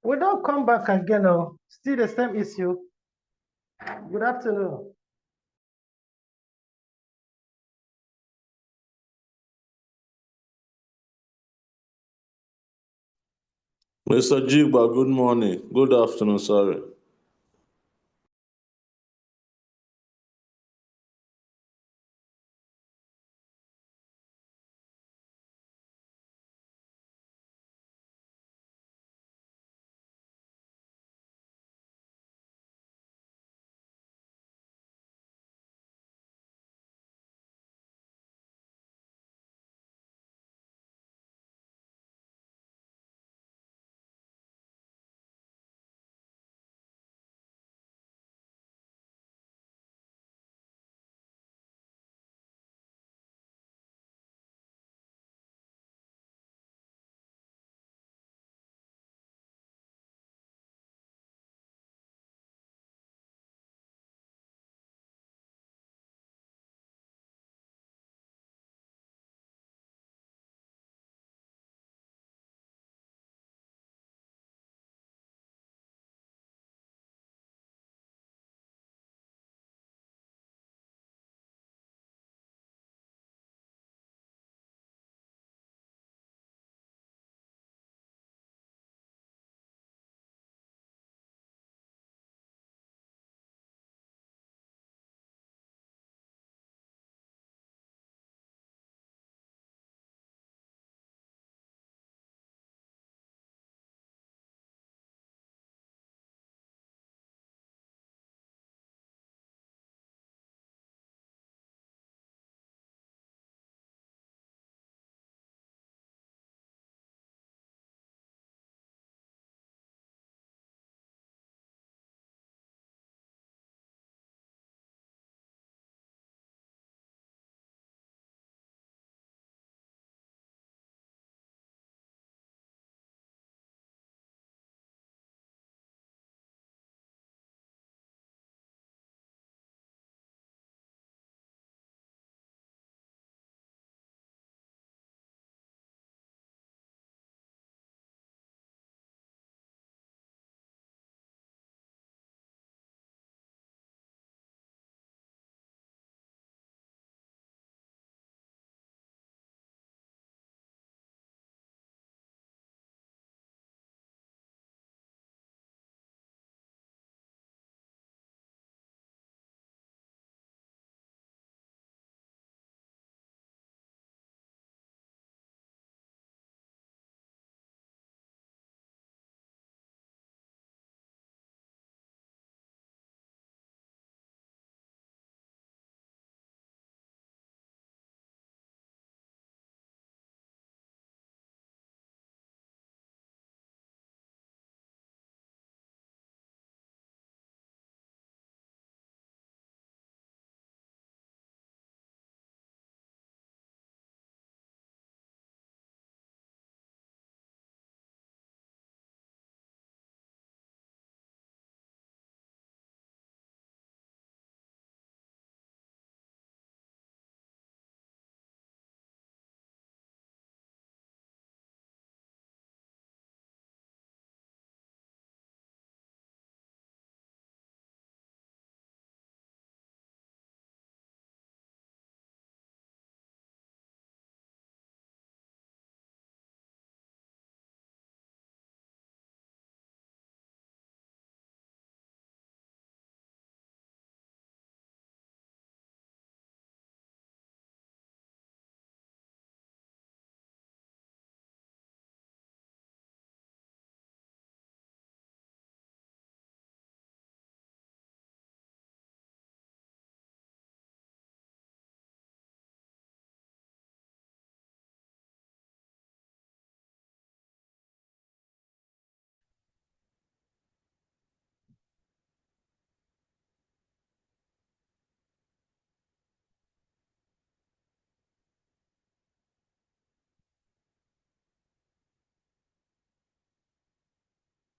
We don't come back again. Oh, still the same issue. Good afternoon. Mr. Jigba, good morning. Good afternoon, sorry.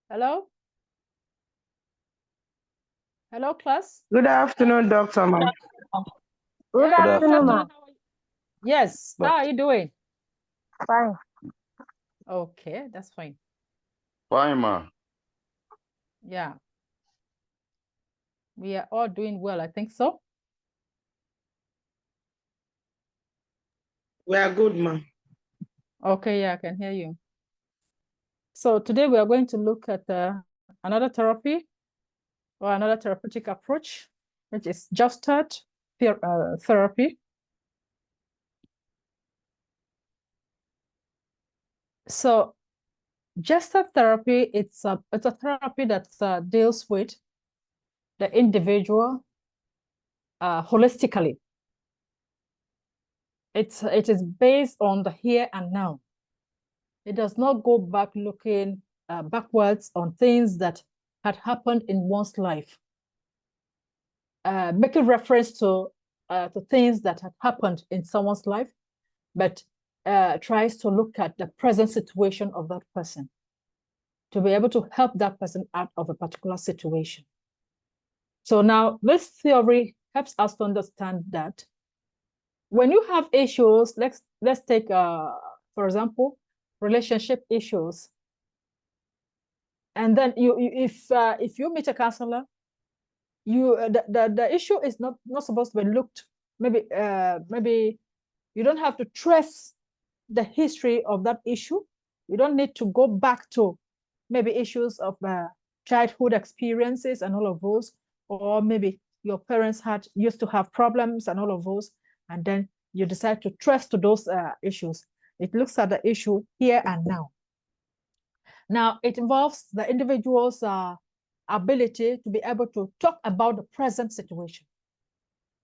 Hello? Hello, class? Good afternoon, Dr. Man. Good Yeah, afternoon, Dr. ma'am. Yes, how are you doing? Fine. Okay, that's fine. Fine, ma. Yeah. We are all doing well, I think so. We are good, ma. Okay, yeah, I can hear you. So today we are going to look at another therapy or another therapeutic approach, which is Gestalt therapy. So Gestalt therapy, it's a therapy that deals with the individual holistically. It is based on the here and now. It does not go back looking backwards on things that had happened in one's life, making reference to things that had happened in someone's life, but tries to look at the present situation of that person to be able to help that person out of a particular situation. So now this theory helps us to understand that when you have issues, let's take, for example, relationship issues. And then if you meet a counselor, the issue is not supposed to be looked, maybe you don't have to trace the history of that issue. You don't need to go back to maybe issues of childhood experiences and all of those, or maybe your parents used to have problems and all of those, and then you decide to trace to those issues. It looks at the issue here and now. Now, it involves the individual's ability to be able to talk about the present situation.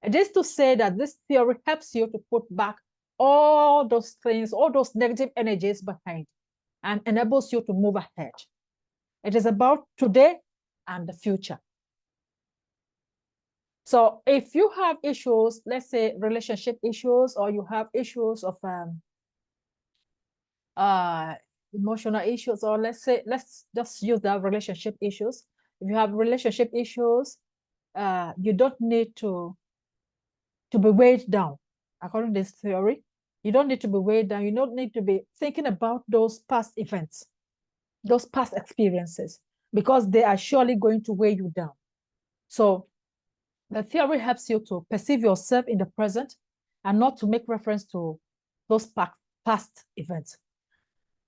It is to say that this theory helps you to put back all those things, all those negative energies behind, and enables you to move ahead. It is about today and the future. So if you have issues, let's say relationship issues, or you have issues of emotional issues, or let's just use the relationship issues. If you have relationship issues, you don't need to be weighed down. According to this theory, you don't need to be weighed down. You don't need to be thinking about those past events, those past experiences, because they are surely going to weigh you down. So the theory helps you to perceive yourself in the present and not to make reference to those past events.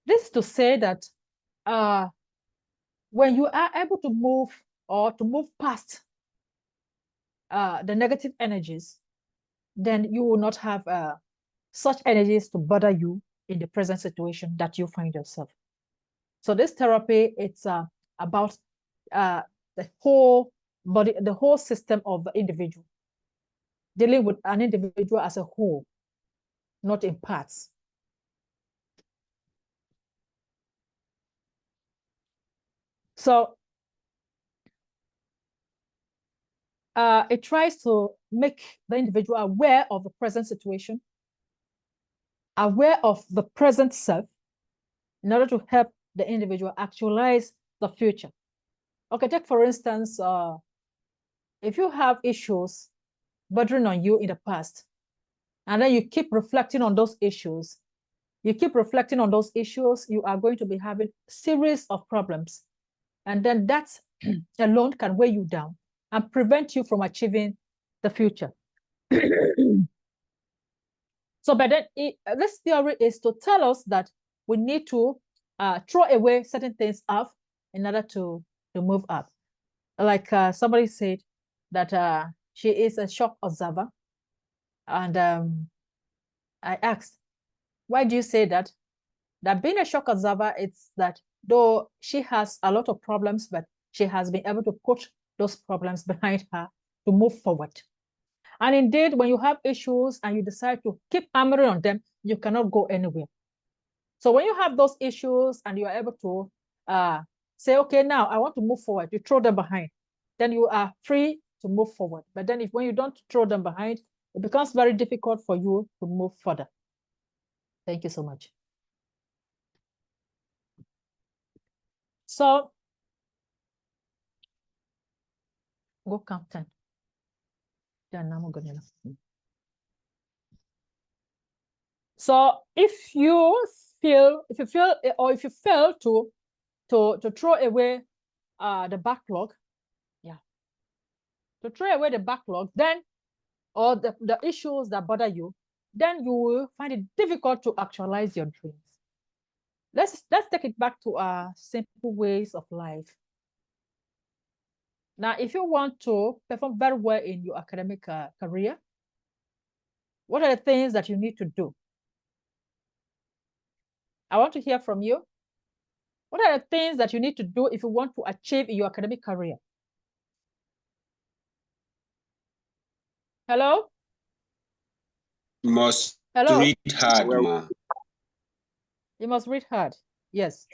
This is to say that when you are able to move past the negative energies, then you will not have such energies to bother you in the present situation that you find yourself. So this therapy, it's about the whole body, the whole system of the individual, dealing with an individual as a whole, not in parts. So it tries to make the individual aware of the present situation, aware of the present self, in order to help the individual actualize the future. Okay, take for instance, if you have issues bothering on you in the past, and then you keep reflecting on those issues, you are going to be having a series of problems. And then that alone can weigh you down and prevent you from achieving the future. So, but then this theory is to tell us that we need to throw away certain things off in order to move up. Like somebody said that she is a shock observer. And I asked, why do you say that? That being a shock observer, it's that though she has a lot of problems, but she has been able to put those problems behind her to move forward. And indeed, when you have issues and you decide to keep hammering on them, you cannot go anywhere. So when you have those issues and you are able to say, okay, now I want to move forward, you throw them behind, then you are free to move forward. But then when you don't throw them behind, it becomes very difficult for you to move further. Thank you so much. So go count 10. So if you fail to to throw away the backlog. Yeah. To throw away the backlog, then, or the issues that bother you, then you will find it difficult to actualize your dreams. Let's take it back to simple ways of life. Now, if you want to perform very well in your academic career, what are the things that you need to do? I want to hear from you. What are the things that you need to do if you want to achieve in your academic career? Hello? Must Hello? read hard, ma. You must read hard. Yes.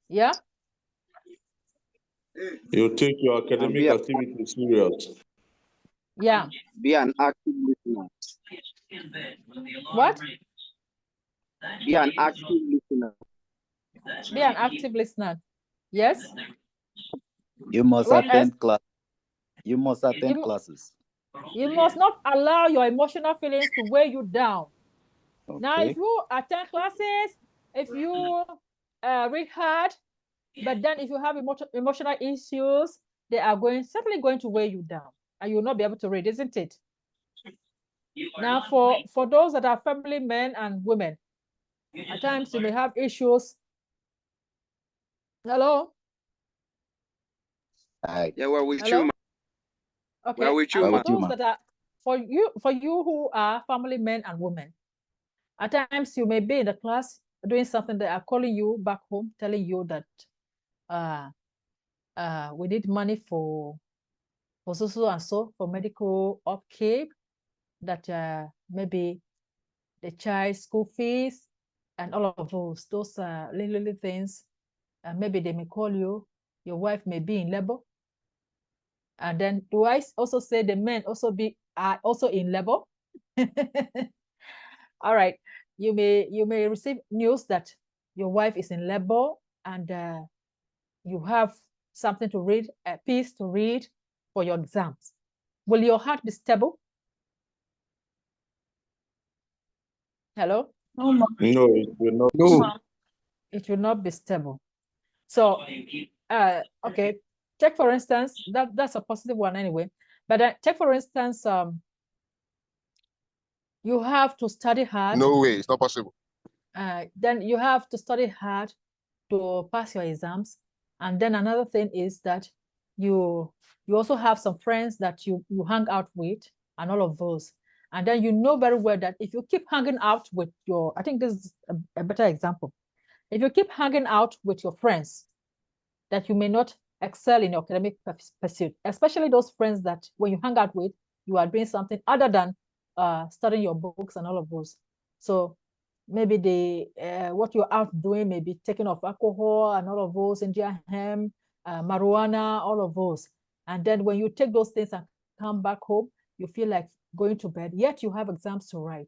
Yeah? You take your academic activity serious. Yeah. Be an active listener. What? Be an active listener. Be an active listener. Yes? You must What attend else? class. You must attend classes. You must not allow your emotional feelings to weigh you down. Okay. Now, if you attend classes, if you read hard, but then if you have emotional issues, they are certainly going to weigh you down, and you will not be able to read, isn't it? Now, for those that are family men and women, at times you may have issues. Hello? Hi. Yeah, we're with Hello? you. Okay. We're with you, And ma. for those that are, for you who are family men and women, at times you may be in the class doing something, that are calling you back home, telling you that we need money for so and so, for medical upkeep, that maybe the child's school fees and all of those little things. Maybe they may call you, your wife may be in labor. And then do I also say the men are also in labor? All right. You may receive news that your wife is in labor, and you have something to read, a piece to read for your exams. Will your heart be stable? Hello? No, it will not. No. It will not be stable. So, okay, take for instance, that's a positive one anyway. But take for instance, you have to study hard. No way, it's not possible. Then you have to study hard to pass your exams. And then another thing is that you also have some friends that you hang out with and all of those. And then you know very well that if you keep hanging out with I think this is a better example. If you keep hanging out with your friends, that you may not excel in your academic pursuit, especially those friends that when you hang out with, you are doing something other than studying your books and all of those. So maybe what you're out doing may be taking off alcohol and all of those, Indian hemp, marijuana, all of those. And then when you take those things and come back home, you feel like going to bed, yet you have exams to write.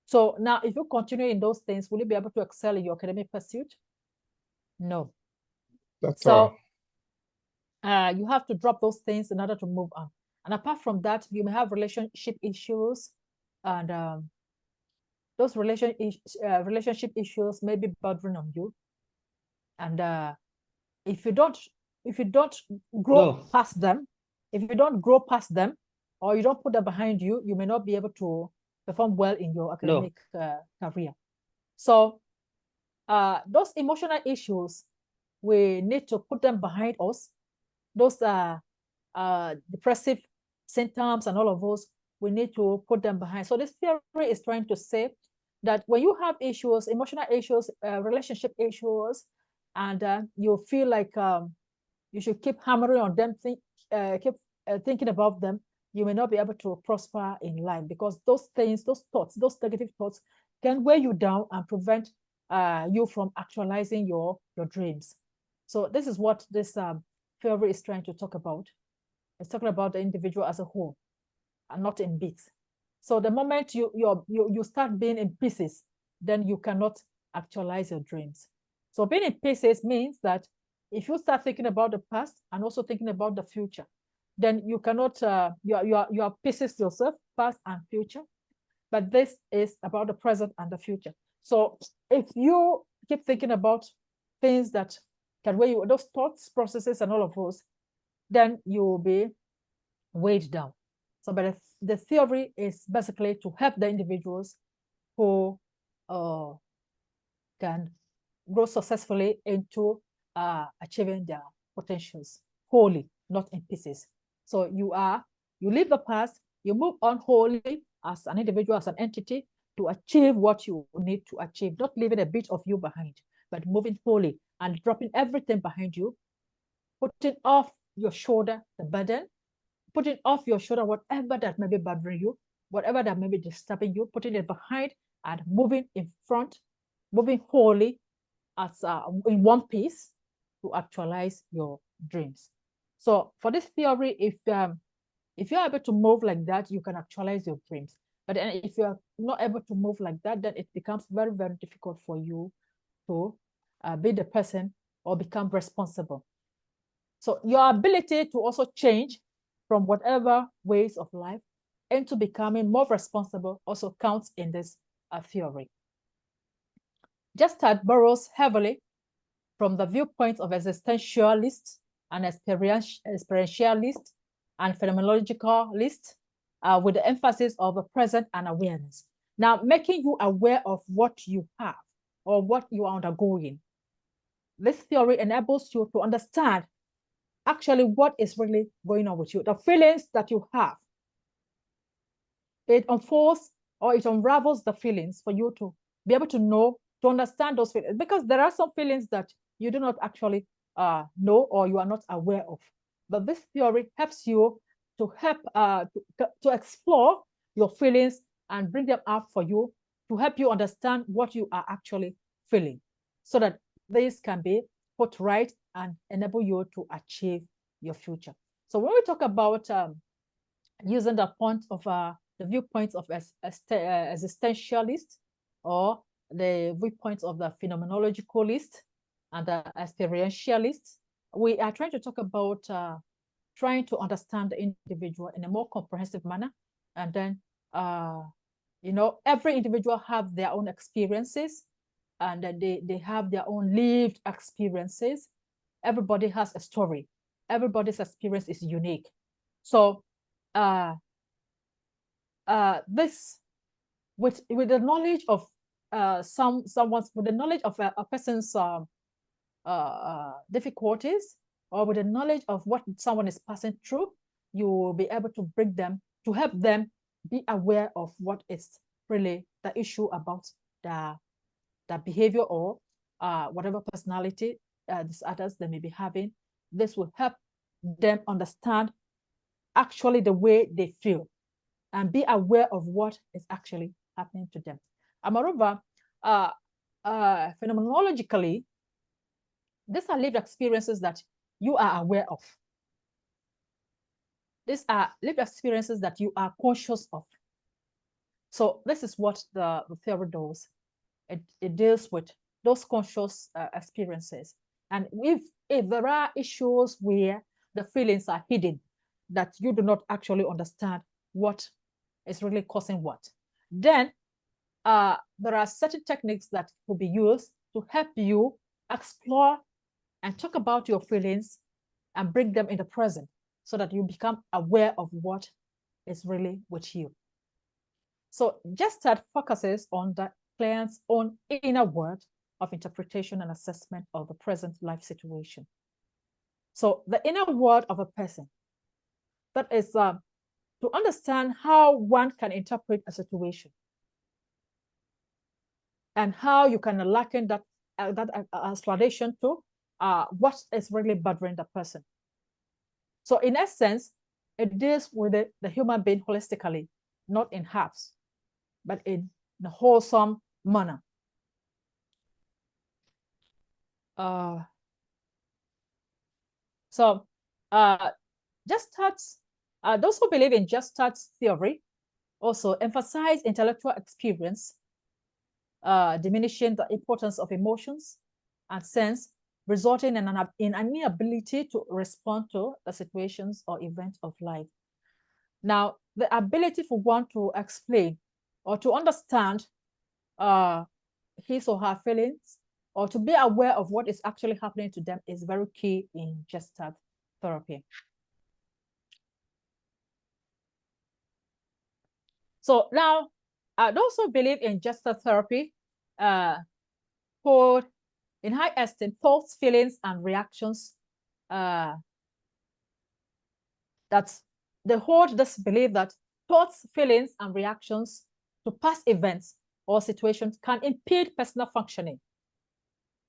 So now if you continue in those things, will you be able to excel in your academic pursuit? No. That's so all. you have to drop those things in order to move on. And apart from that, you may have relationship issues, and those relationship issues may be bothering on you. And if you don't grow past them, if you don't grow past them, or you don't put them behind you, you may not be able to perform well in your academic career. So those emotional issues, we need to put them behind us. Those depressive symptoms and all of those, we need to put them behind. So this theory is trying to say that when you have issues, emotional issues, relationship issues, and you feel like you should keep hammering on them, keep thinking about them, you may not be able to prosper in life, because those things, those thoughts, those negative thoughts can weigh you down and prevent you from actualizing your dreams. So this is what this theory is trying to talk about. It's talking about the individual as a whole and not in bits. So the moment you start being in pieces, then you cannot actualize your dreams. So being in pieces means that if you start thinking about the past and also thinking about the future, then you cannot, you are pieces yourself, past and future. But this is about the present and the future. So if you keep thinking about things that can weigh you, those thoughts, processes, and all of those, then you will be weighed down. So, but the theory is basically to help the individuals who can grow successfully into achieving their potentials wholly, not in pieces. So you leave the past, you move on wholly as an individual, as an entity, to achieve what you need to achieve, not leaving a bit of you behind, but moving wholly and dropping everything behind you, putting off your shoulder the burden, putting off your shoulder whatever that may be bothering you, whatever that may be disturbing you, putting it behind and moving in front, moving wholly as in one piece to actualize your dreams. So for this theory, if you're able to move like that, you can actualize your dreams. But if you're not able to move like that, then it becomes very, very difficult for you to be the person or become responsible. So your ability to also change from whatever ways of life into becoming more responsible also counts in this theory. Gestalt borrows heavily from the viewpoints of existentialists and experientialists and phenomenologicalists, with the emphasis of the present and awareness. Now, making you aware of what you have or what you are undergoing. This theory enables you to understand actually what is really going on with you, the feelings that you have. It unfolds or it unravels the feelings for you to be able to know, to understand those feelings, because there are some feelings that you do not actually know or you are not aware of. But this theory helps you to explore your feelings and bring them up for you to help you understand what you are actually feeling, so that this can be put right and enable you to achieve your future. So when we talk about using the point of the viewpoints of existentialists or the viewpoints of the phenomenologicalists and the experientialists, we are trying to talk about trying to understand the individual in a more comprehensive manner. And then, every individual have their own experiences, and they have their own lived experiences. Everybody has a story. Everybody's experience is unique. So this, with the knowledge of with the knowledge of a person's difficulties, or with the knowledge of what someone is passing through, you will be able to bring them, to help them be aware of what is really the issue about the behavior or whatever personality disorders they may be having. This will help them understand actually the way they feel and be aware of what is actually happening to them. And moreover, phenomenologically, these are lived experiences that you are aware of. These are lived experiences that you are conscious of. So this is what the theory does. It deals with those conscious experiences. And if there are issues where the feelings are hidden, that you do not actually understand what is really causing what, then there are certain techniques that will be used to help you explore and talk about your feelings and bring them in the present, so that you become aware of what is really with you. So Gestalt focuses on the client's own inner world of interpretation and assessment of the present life situation. So the inner world of a person, that is to understand how one can interpret a situation and how you can liken that explanation to what is really bothering the person. So in essence, it deals with the human being holistically, not in halves, but in a wholesome manner. Gestalt's, those who believe in Gestalt's theory also emphasize intellectual experience, diminishing the importance of emotions and sense, resulting in an inability to respond to the situations or events of life. Now, the ability for one to explain or to understand his or her feelings or to be aware of what is actually happening to them is very key in Gestalt therapy. So now, I also believe in Gestalt therapy, hold in high esteem thoughts, feelings, and reactions. That's they hold this belief that thoughts, feelings, and reactions to past events or situations can impede personal functioning.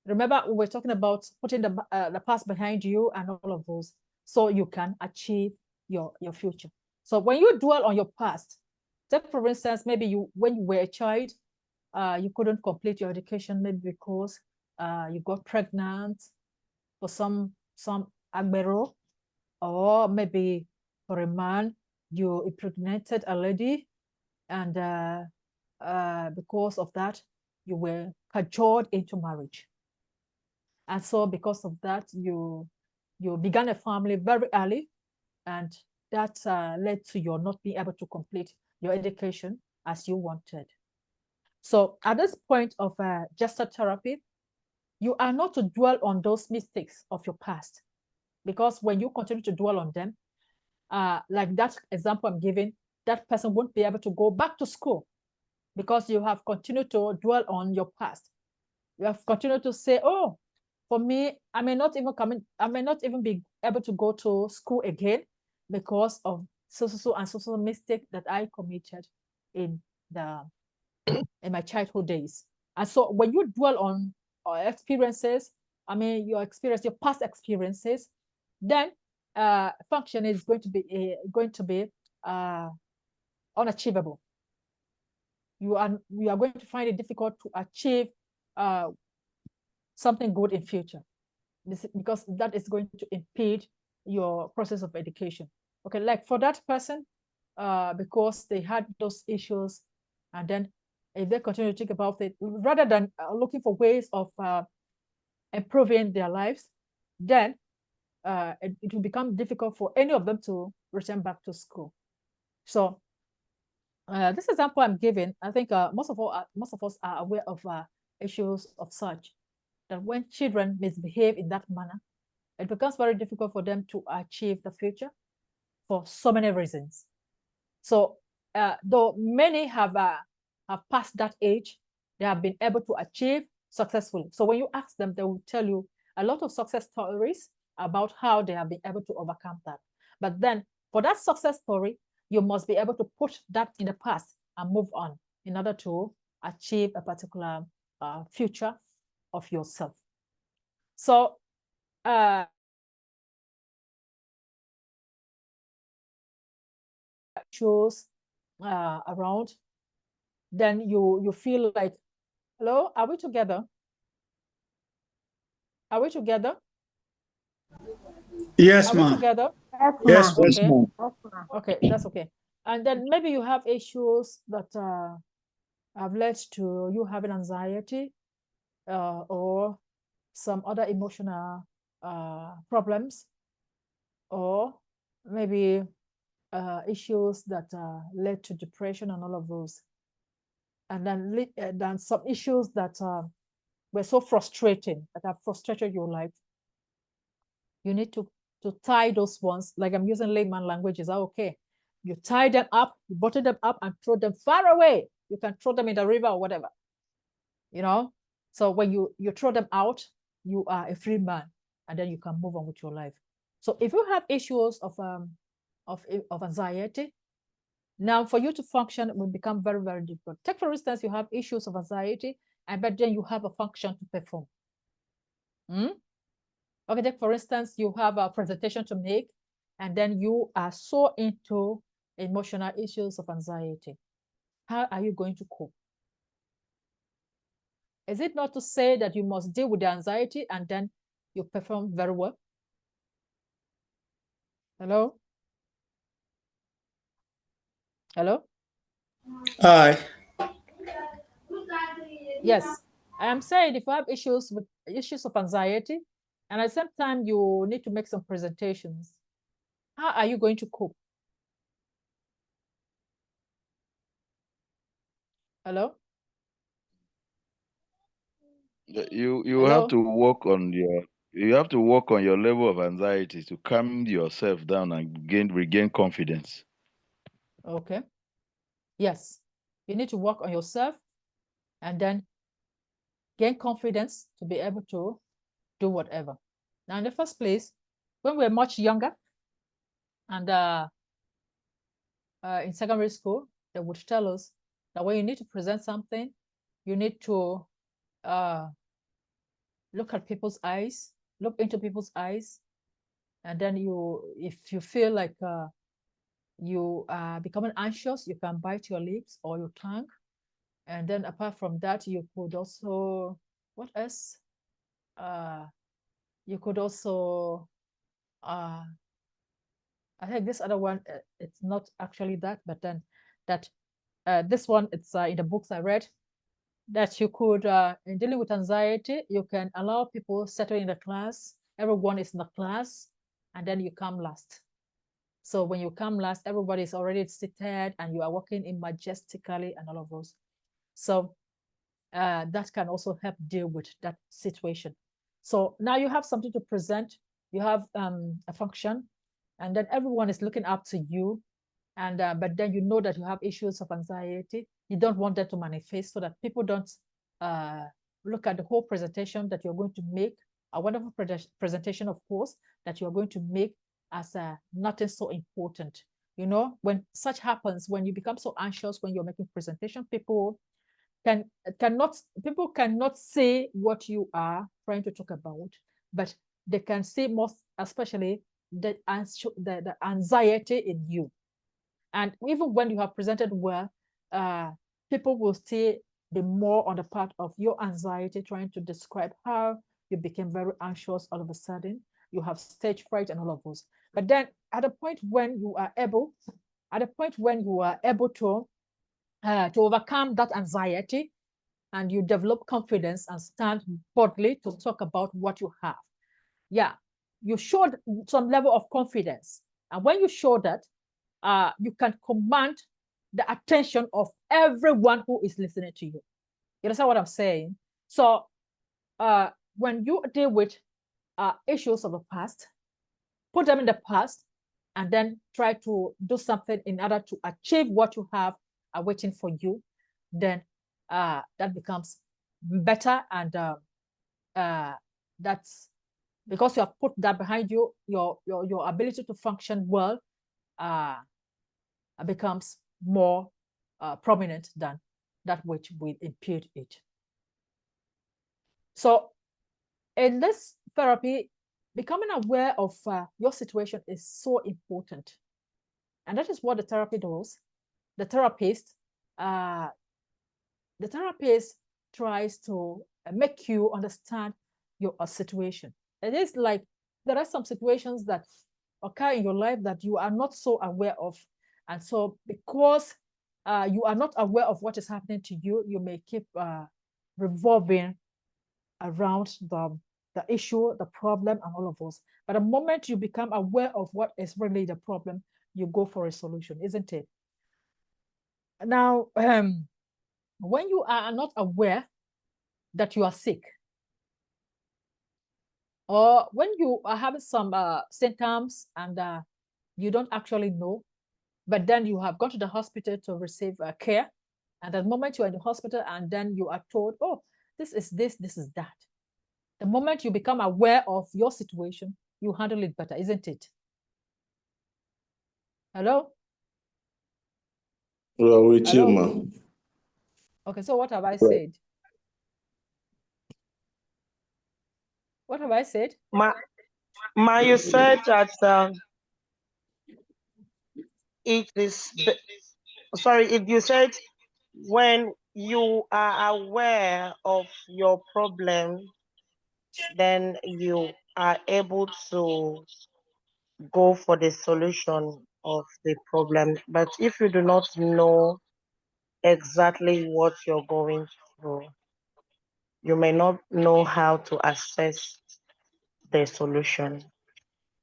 Remember, we were talking about putting the past behind you and all of those, so you can achieve your future. So when you dwell on your past, take for instance, maybe when you were a child, you couldn't complete your education, maybe because you got pregnant for some agbero, or maybe for a man, you impregnated a lady, and because of that, you were cajoled into marriage. And so because of that, you began a family very early, and that led to your not being able to complete your education as you wanted. So at this point of Gestalt therapy, you are not to dwell on those mistakes of your past, because when you continue to dwell on them, like that example I'm giving, that person won't be able to go back to school because you have continued to dwell on your past. You have continued to say, oh, for me, I may not even be able to go to school again because of so mistake that I committed in my childhood days. And so when you dwell on experiences, your past experiences, then function is going to be unachievable. You are going to find it difficult to achieve something good in future, because that is going to impede your process of education. Okay, like for that person, because they had those issues, and then if they continue to think about it, rather than looking for ways of improving their lives, then it will become difficult for any of them to return back to school. So this example I'm giving, I think most of us are aware of issues of such, that when children misbehave in that manner, it becomes very difficult for them to achieve the future for so many reasons. So though many have passed that age, they have been able to achieve successfully. So when you ask them, they will tell you a lot of success stories about how they have been able to overcome that. But then for that success story, you must be able to put that in the past and move on in order to achieve a particular future of yourself. So shows around, then you feel like, hello, are we together? Are we together? Yes, ma'am. Together? Yes, okay. yes, ma'am. Okay, that's okay. And then maybe you have issues that have led to you having anxiety or some other emotional problems, or maybe issues that led to depression and all of those. And then some issues that were so frustrating, that have frustrated your life. You need to tie those ones, like I'm using layman language, is that okay? You tie them up, you bottle them up and throw them far away. You can throw them in the river or whatever, So when you throw them out, you are a free man, and then you can move on with your life. So if you have issues of anxiety, now for you to function, it will become very, very difficult. Take for instance, you have issues of anxiety, but then you have a function to perform. Okay, take for instance, you have a presentation to make, and then you are so into emotional issues of anxiety. How are you going to cope? Is it not to say that you must deal with the anxiety and then you perform very well? Hello? Hello? Aye. Yes, I am saying if you have issues of anxiety, and at the same time you need to make some presentations, how are you going to cope? Hello? You Hello? have to work on your level of anxiety to calm yourself down and regain confidence. Okay. Yes. You need to work on yourself and then gain confidence to be able to do whatever. Now, in the first place, when we were much younger and in secondary school, they would tell us that when you need to present something, you need to look at people's eyes, look into people's eyes, and then if you feel like you are becoming anxious, you can bite your lips or your tongue. And then apart from that, you could also, what else? You could also, I think this other one, it's not actually that, but then that this one, it's in the books I read, that you could, in dealing with anxiety, you can allow people settle in the class. Everyone is in the class, and then you come last. So when you come last, everybody is already seated and you are walking in majestically and all of those. So that can also help deal with that situation. So now you have something to present, you have a function, and then everyone is looking up to you. And but then you know that you have issues of anxiety. You don't want that to manifest so that people don't look at the whole presentation that you're going to make, a wonderful presentation, of course, that you're going to make as nothing so important. You know, when such happens, when you become so anxious when you're making presentation, people cannot say what you are trying to talk about, but they can see most especially the anxiety in you. And even when you have presented well, people will still be more on the part of your anxiety, trying to describe how you became very anxious all of a sudden. You have stage fright and all of those. But then at the point when you are able to overcome that anxiety, and you develop confidence and stand boldly to talk about what you have. Yeah, you showed some level of confidence. And when you show that, you can command the attention of everyone who is listening to you. You understand what I'm saying? So when you deal with issues of the past, put them in the past, and then try to do something in order to achieve what you have waiting for you, then that becomes better. And that's because you have put that behind you, your ability to function well becomes more prominent than that which will impede it. So in this therapy, becoming aware of your situation is so important. And that is what the therapy does. The therapist tries to make you understand your situation. It is like there are some situations that occur in your life that you are not so aware of. And so because you are not aware of what is happening to you, you may keep revolving around the issue, the problem, and all of those. But the moment you become aware of what is really the problem, you go for a solution, isn't it? Now, when you are not aware that you are sick, or when you are having some symptoms and you don't actually know, but then you have gone to the hospital to receive care, and the moment you're in the hospital and then you are told, oh, this is this is that. The moment you become aware of your situation, you handle it better, isn't it? Hello? Well, with you, Hello? ma. Okay, so what have I said? What have I said? You said that it is, you said when you are aware of your problem, then you are able to go for the solution of the problem. But if you do not know exactly what you're going through, you may not know how to assess the solution.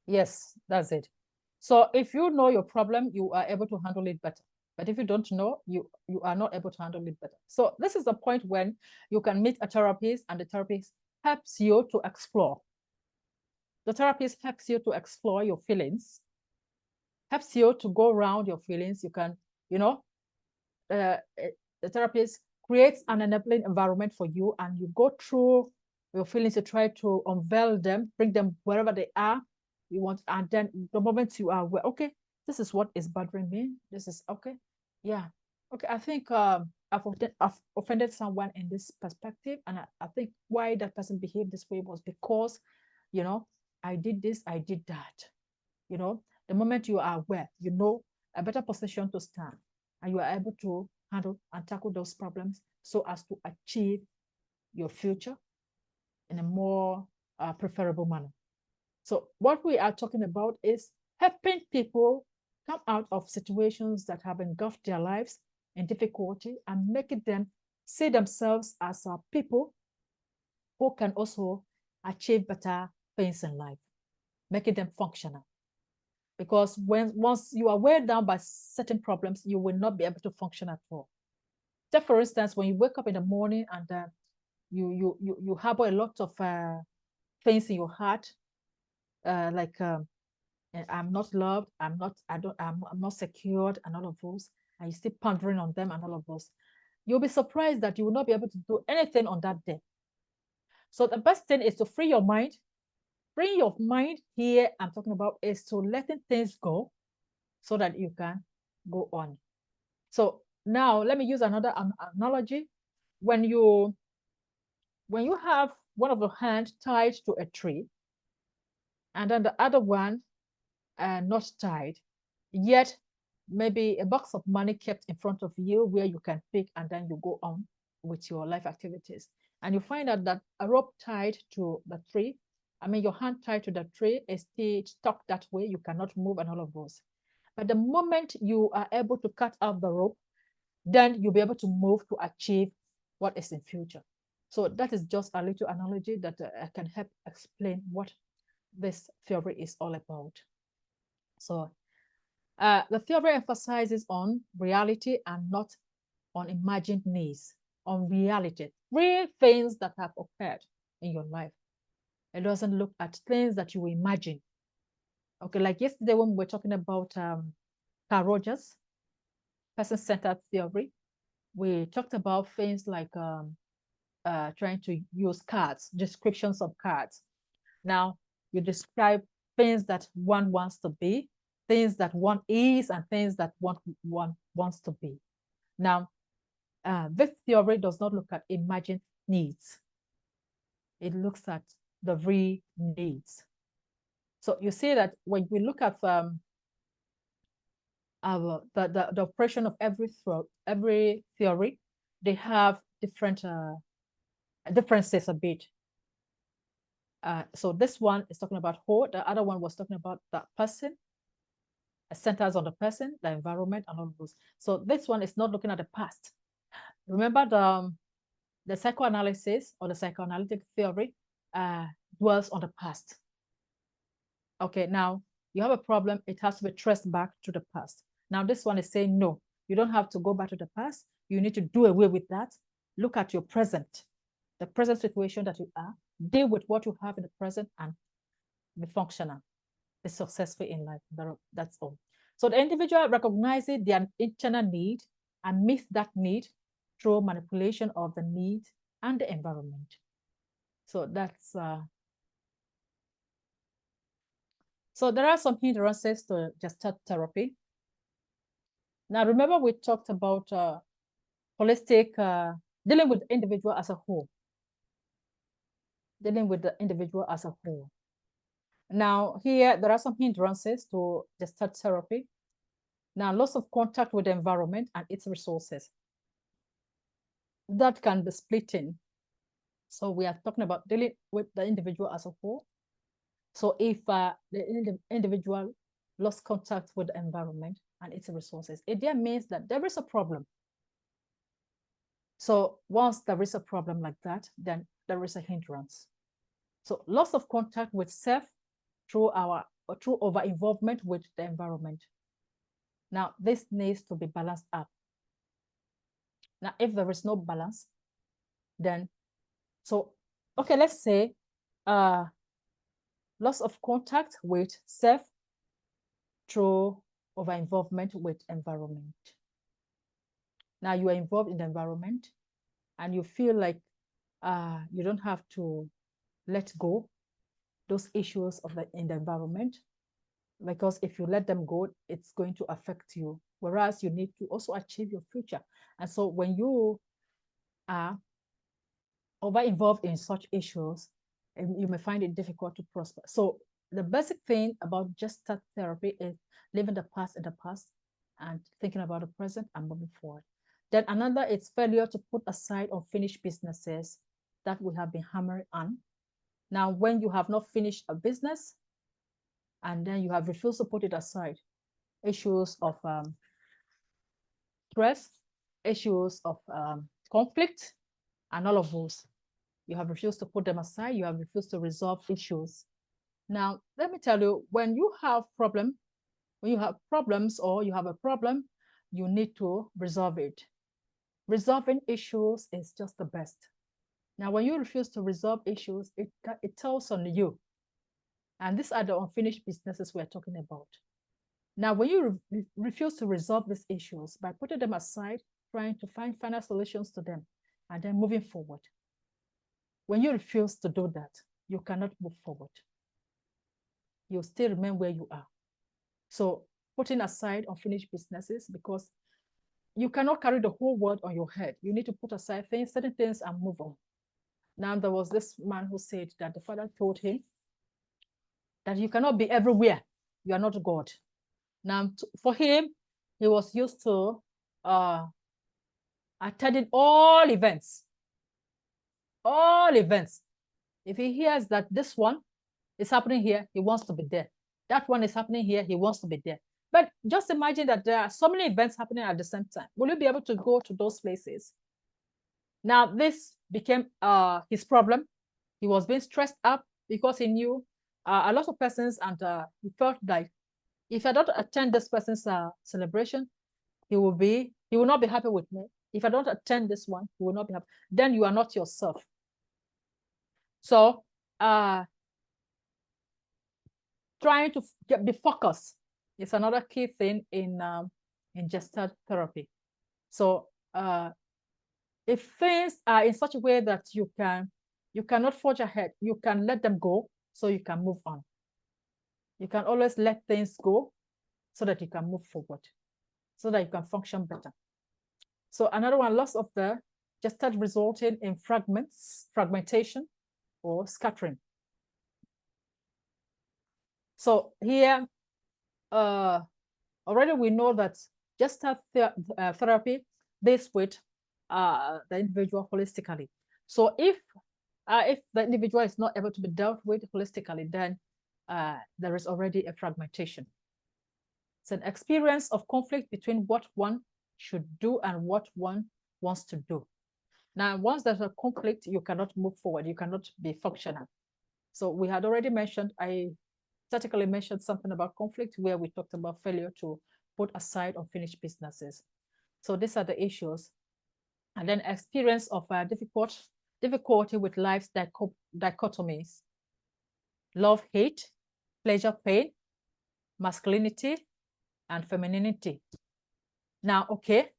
Yes, that's it. So if you know your problem, you are able to handle it better. But if you don't know, you are not able to handle it better. So this is the point when you can meet a therapist, and the therapist helps you to explore. The therapist helps you to explore your feelings, helps you to go around your feelings. You can, the therapist creates an enabling environment for you, and you go through your feelings to try to unveil them, bring them wherever they are you want, and then the moment you are aware, okay, this is what is bothering me, this is okay, yeah, okay, I think I've offended someone in this perspective, and I think why that person behaved this way was because, I did this, I did that. The moment you are aware, a better position to stand, and you are able to handle and tackle those problems so as to achieve your future in a more preferable manner. So what we are talking about is helping people come out of situations that have engulfed their lives in difficulty, and making them see themselves as people who can also achieve better things in life, making them functional. Because once you are weighed down by certain problems, you will not be able to function at all. Take for instance, when you wake up in the morning and you harbor a lot of things in your heart, like I'm not loved, I'm not secured, and all of those, and you still pondering on them and all of those, you'll be surprised that you will not be able to do anything on that day. So the best thing is to free your mind. Free your mind here, I'm talking about, is to letting things go so that you can go on. So now let me use another analogy. When you have one of your hands tied to a tree, and then the other one not tied, yet maybe a box of money kept in front of you where you can pick, and then you go on with your life activities, and you find out that a rope tied to the tree, your hand tied to the tree is still stuck that way, you cannot move and all of those. But the moment you are able to cut out the rope, then you'll be able to move to achieve what is in future. So that is just a little analogy that can help explain what this theory is all about. So the theory emphasizes on reality and not on imagined needs, on reality, real things that have occurred in your life. It doesn't look at things that you imagine. Okay, like yesterday when we were talking about Carl Rogers, person-centered theory, we talked about things like trying to use cards, descriptions of cards. Now, you describe things that one wants to be, things that one is, and things that one wants to be. Now, this theory does not look at imagined needs. It looks at the real needs. So you see that when we look at the operation of every theory, they have different differences a bit. So this one is talking about who, the other one was talking about that person, centers on the person, the environment, and all of those. So this one is not looking at the past. Remember the psychoanalysis or the psychoanalytic theory dwells on the past. Okay, now you have a problem, it has to be traced back to the past. Now this one is saying, no, you don't have to go back to the past. You need to do away with that. Look at your present, the present situation that you are, deal with what you have in the present, and be functional, be successful in life. That's all. So the individual recognizes their internal need and meets that need through manipulation of the need and the environment. So that's so there are some hindrances to Gestalt therapy. Now remember we talked about holistic dealing with the individual as a whole. Dealing with the individual as a whole. Now here there are some hindrances to Gestalt therapy. Now loss of contact with the environment and its resources. That can be splitting. So we are talking about dealing with the individual as a whole. So if the individual lost contact with the environment and its resources, it then means that there is a problem. So once there is a problem like that, then there is a hindrance. So loss of contact with self through over-involvement with the environment. Now, this needs to be balanced up. Now, if there is no balance, then, so, okay, let's say loss of contact with self through over-involvement with environment. Now, you are involved in the environment and you feel like you don't have to let go those issues in the environment, because if you let them go, it's going to affect you. Whereas you need to also achieve your future. And so when you are over-involved in such issues, you may find it difficult to prosper. So the basic thing about Gestalt therapy is leaving the past in the past and thinking about the present and moving forward. Then another is failure to put aside unfinished businesses that we have been hammering on. Now, when you have not finished a business and then you have refused to put it aside, issues of stress, issues of conflict, and all of those, you have refused to put them aside, you have refused to resolve issues. Now, let me tell you, when you have problems or you have a problem, you need to resolve it. Resolving issues is just the best. Now, when you refuse to resolve issues, it tells on you. And these are the unfinished businesses we're talking about. Now, when you refuse to resolve these issues by putting them aside, trying to find final solutions to them, and then moving forward, when you refuse to do that, you cannot move forward. You still remain where you are. So putting aside unfinished businesses, because you cannot carry the whole world on your head. You need to put aside certain things and move on. Now, there was this man who said that the father told him that you cannot be everywhere. You are not God. Now, for him, he was used to attending all events. All events. If he hears that this one is happening here, he wants to be there. That one is happening here, he wants to be there. But just imagine that there are so many events happening at the same time. Will you be able to go to those places? Now, this became his problem. He was being stressed up because he knew a lot of persons, and he felt like if I don't attend this person's celebration, he will not be happy with me. If I don't attend this one, he will not be happy. Then you are not yourself. So trying to be focused is another key thing in Gestalt therapy. So if things are in such a way that you cannot forge ahead, you can let them go so you can move on. You can always let things go so that you can move forward, so that you can function better. So another one, loss of the Gestalt resulting in fragmentation or scattering. So here, already we know that Gestalt therapy deals with the individual holistically. So if the individual is not able to be dealt with holistically, then there is already a fragmentation. It's an experience of conflict between what one should do and what one wants to do. Now, once there's a conflict, you cannot move forward. You cannot be functional. So we had already mentioned, I statically mentioned something about conflict where we talked about failure to put aside unfinished businesses. So these are the issues. And then experience of difficulty with life's dichotomies: love, hate, pleasure, pain, masculinity, and femininity. Now, okay,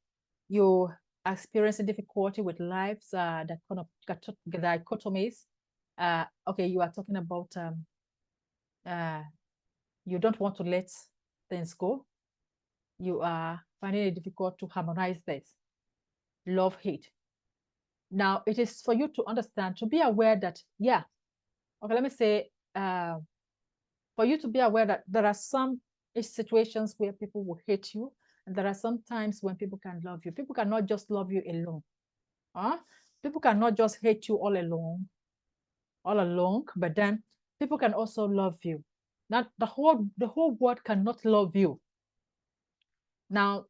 you experiencing difficulty with life's dichotomies. Okay, you are talking about you don't want to let things go. You are finding it difficult to harmonize this. Love, hate. Now, it is for you to understand, to be aware that, yeah, okay, let me say, for you to be aware that there are some situations where people will hate you, and there are some times when people can love you. People cannot just love you alone. People cannot just hate you all along, but then people can also love you. Now, the whole world cannot love you. Now,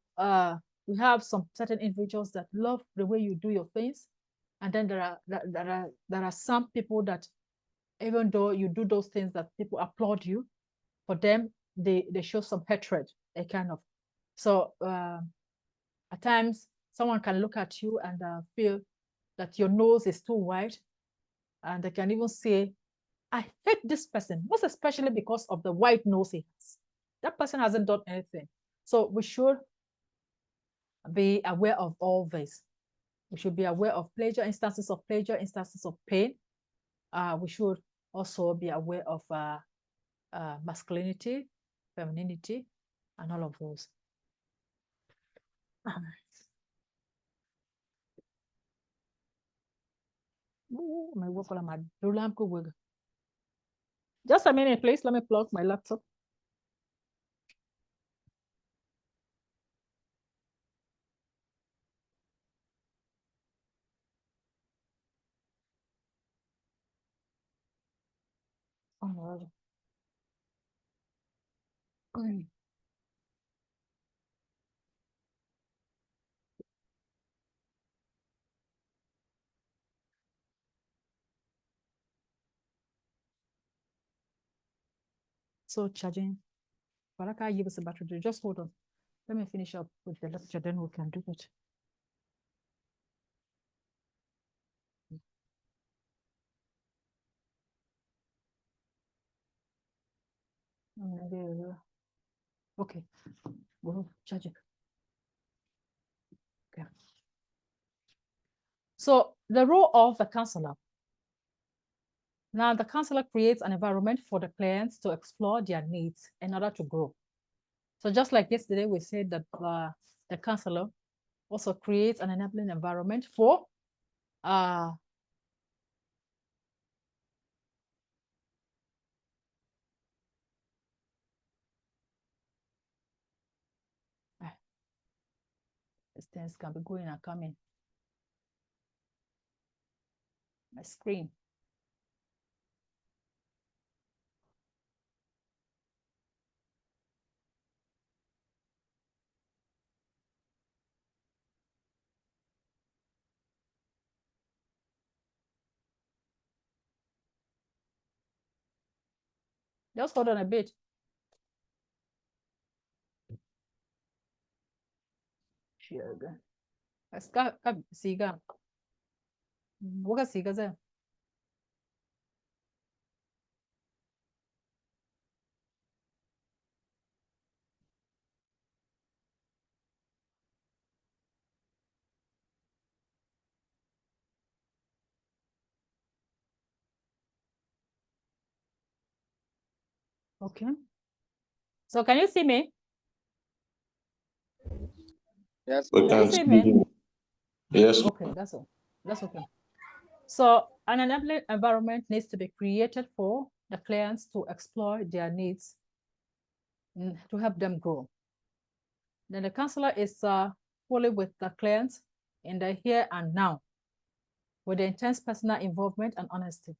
we have some certain individuals that love the way you do your things, and then there are some people that, even though you do those things that people applaud you, for them, they show some hatred, a kind of So at times, someone can look at you and feel that your nose is too wide, and they can even say, I hate this person, most especially because of the wide nose he has. That person hasn't done anything. So we should be aware of all this. We should be aware of pleasure, instances of pain. We should also be aware of masculinity, femininity, and all of those. Just a minute, please. Let me plug my laptop. Oh, so charging. But I can't give us a battery. Just hold on. Let me finish up with the lecture, then we can do it. Okay, we'll charge it. Okay. So the role of the counselor. Now, the counselor creates an environment for the clients to explore their needs in order to grow. So just like yesterday, we said that the counselor also creates an enabling environment for these things can be going and coming. My screen. Just hold on a bit. Siga. Buka siga za. Okay. So can you see me? Yes, We ma'am. Can you can see see me? you. Yes. Okay, that's all. That's okay. So an enabling environment needs to be created for the clients to explore their needs to help them grow. Then the counselor is fully with the clients in the here and now with the intense personal involvement and honesty.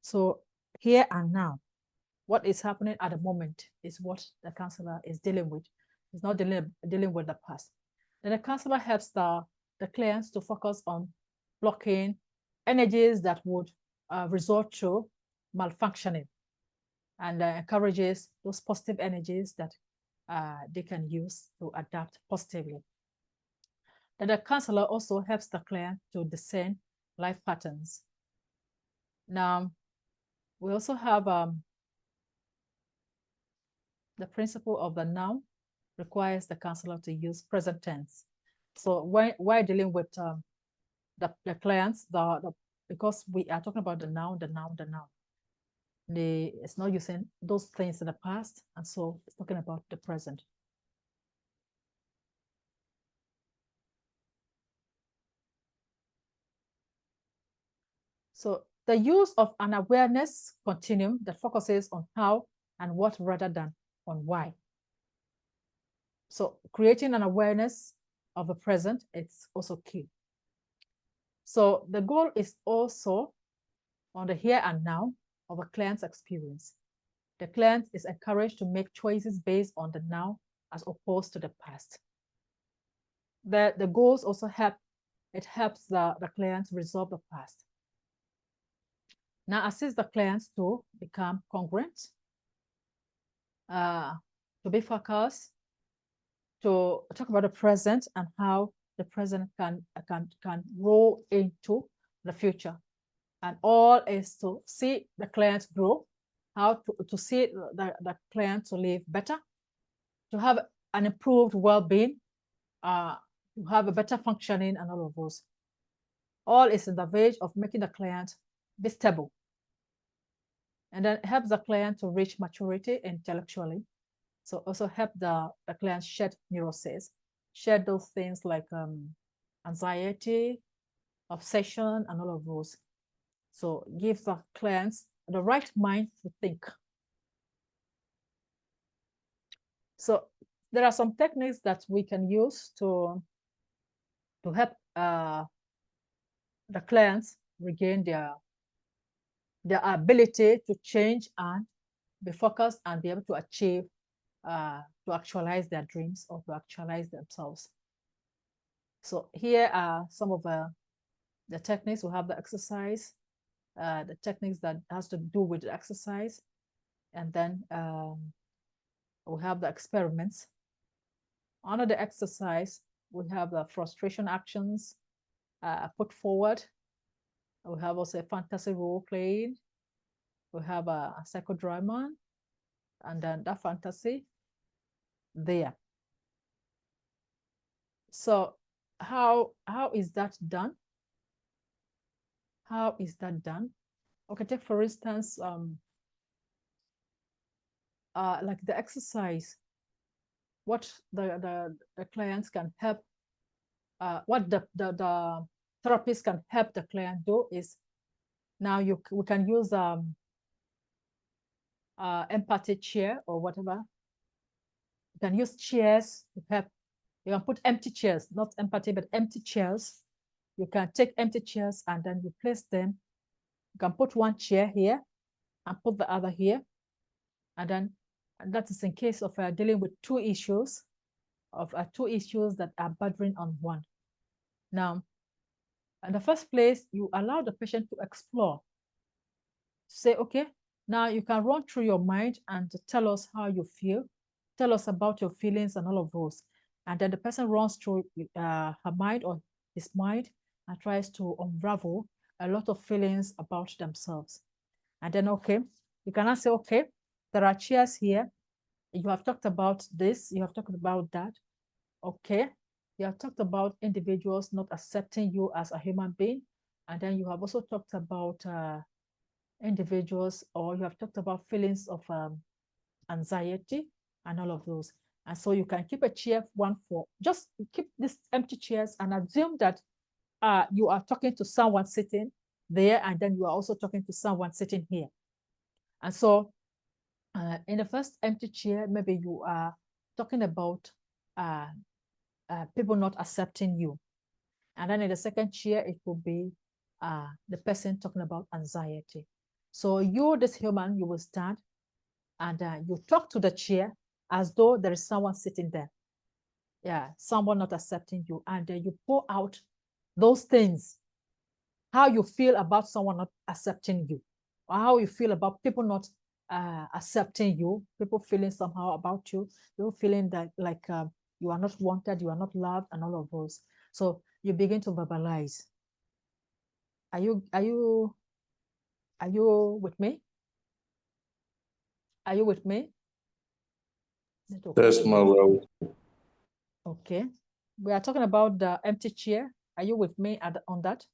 So here and now, what is happening at the moment is what the counselor is dealing with. It's not dealing with the past. Then the counselor helps the clients to focus on blocking energies that would resort to malfunctioning and encourages those positive energies that they can use to adapt positively. Then the counselor also helps the client to discern life patterns. Now, we also have the principle of the noun requires the counselor to use present tense. So while dealing with the clients, because we are talking about the noun, it's not using those things in the past, and so it's talking about the present. So the use of an awareness continuum that focuses on how and what rather than on why. So creating an awareness of the present, it's also key. So the goal is also on the here and now of a client's experience. The client is encouraged to make choices based on the now as opposed to the past. The goals also helps the client resolve the past. Now assist the clients to become congruent, to be focused, to talk about the present and how the present can roll into the future. And all is to see the client grow, how to see the client to live better, to have an improved well-being, to have a better functioning, and all of those. All is in the verge of making the client be stable. And then help the client to reach maturity intellectually. So also help the client shed neuroses, shed those things like anxiety, obsession, and all of those. So give the clients the right mind to think. So there are some techniques that we can use to help the clients regain their ability to change and be focused and be able to achieve, to actualize their dreams or to actualize themselves. So here are some of the techniques. We have the exercise, the techniques that has to do with the exercise, and then we have the experiments. Under the exercise, we have the frustration actions put forward. We have also a fantasy role playing. We have a psychodrama, and then that fantasy there. So how is that done? How is that done? Okay, take for instance, like the exercise, what the clients can help, what the therapist can help the client do is, now we can use empathy chair or whatever. You can use chairs to help. You can put empty chairs, not empathy, but empty chairs. You can take empty chairs and then you place them. You can put one chair here and put the other here. And then that is in case of dealing with two issues that are bordering on one. Now, in the first place, you allow the patient to explore. Say, okay, now you can run through your mind and tell us how you feel. Tell us about your feelings and all of those. And then the person runs through her mind or his mind and tries to unravel a lot of feelings about themselves. And then, okay, you can say, okay, there are chairs here. You have talked about this. You have talked about that. Okay. You have talked about individuals not accepting you as a human being. And then you have also talked about individuals, or you have talked about feelings of anxiety and all of those. And so you can keep a chair just keep these empty chairs and assume that you are talking to someone sitting there, and then you are also talking to someone sitting here. And so in the first empty chair, maybe you are talking about people not accepting you. And then in the second chair, it will be the person talking about anxiety. So you, this human, you will stand and you talk to the chair as though there is someone sitting there. Yeah, someone not accepting you. And you pour out those things, how you feel about someone not accepting you, or how you feel about people not accepting you, people feeling somehow about you, people feeling that like you are not wanted, you are not loved, and all of those. So you begin to verbalize. Are you with me? Are you with me? Yes, ma'am. Okay. We are talking about the empty chair. Are you with me on that?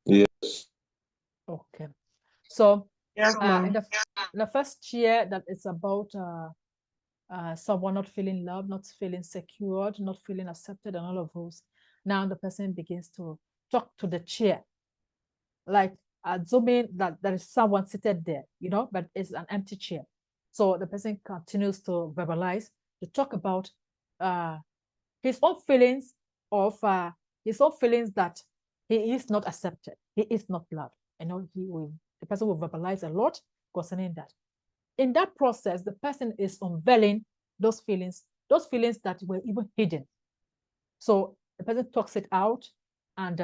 Yes. Okay. So Yes, ma'am. in the first chair, that is about someone not feeling loved, not feeling secured, not feeling accepted, and all of those. Now the person begins to talk to the chair, like assuming that there is someone seated there, but it's an empty chair. So the person continues to verbalize, to talk about his own feelings that he is not accepted, he is not loved. The person will verbalize a lot concerning that. In that process, the person is unveiling those feelings that were even hidden. So the person talks it out and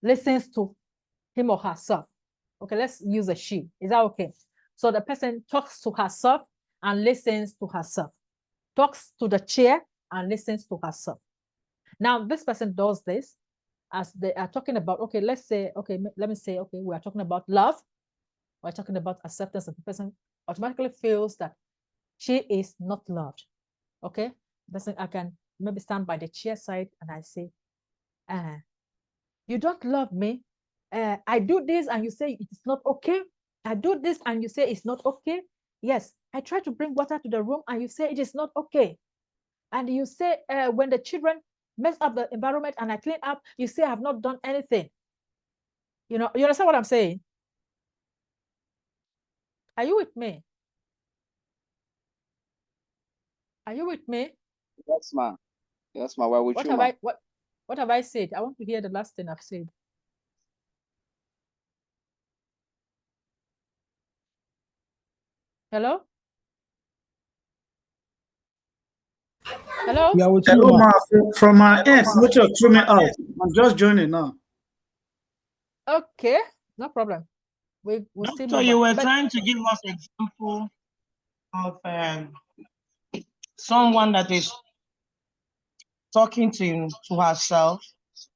listens to him or herself. Okay, let's use a she. Is that okay? So the person talks to herself and listens to herself, talks to the chair and listens to herself. Now, this person does this as they are talking about, okay, let's say, okay, let me say, okay, we are talking about love. We're talking about acceptance, and the person automatically feels that she is not loved. Okay, the person, I can maybe stand by the chair side and I say, you don't love me. I do this and you say it's not okay. I do this and you say it's not okay. Yes, I try to bring water to the room and you say it is not okay. And you say when the children mess up the environment and I clean up, you say I have not done anything. You know, you understand what I'm saying? Are you with me? Are you with me? Yes, ma'am. Yes, ma'am. We're with What you, have ma'am. what have I said? I want to hear the last thing I've said. Hello? Hello? We are with you. Hello, ma. From my end, network threw me out. I'm just joining now. Okay, no problem. We'll still Doctor, move you on. were trying to give us example of someone that is talking to herself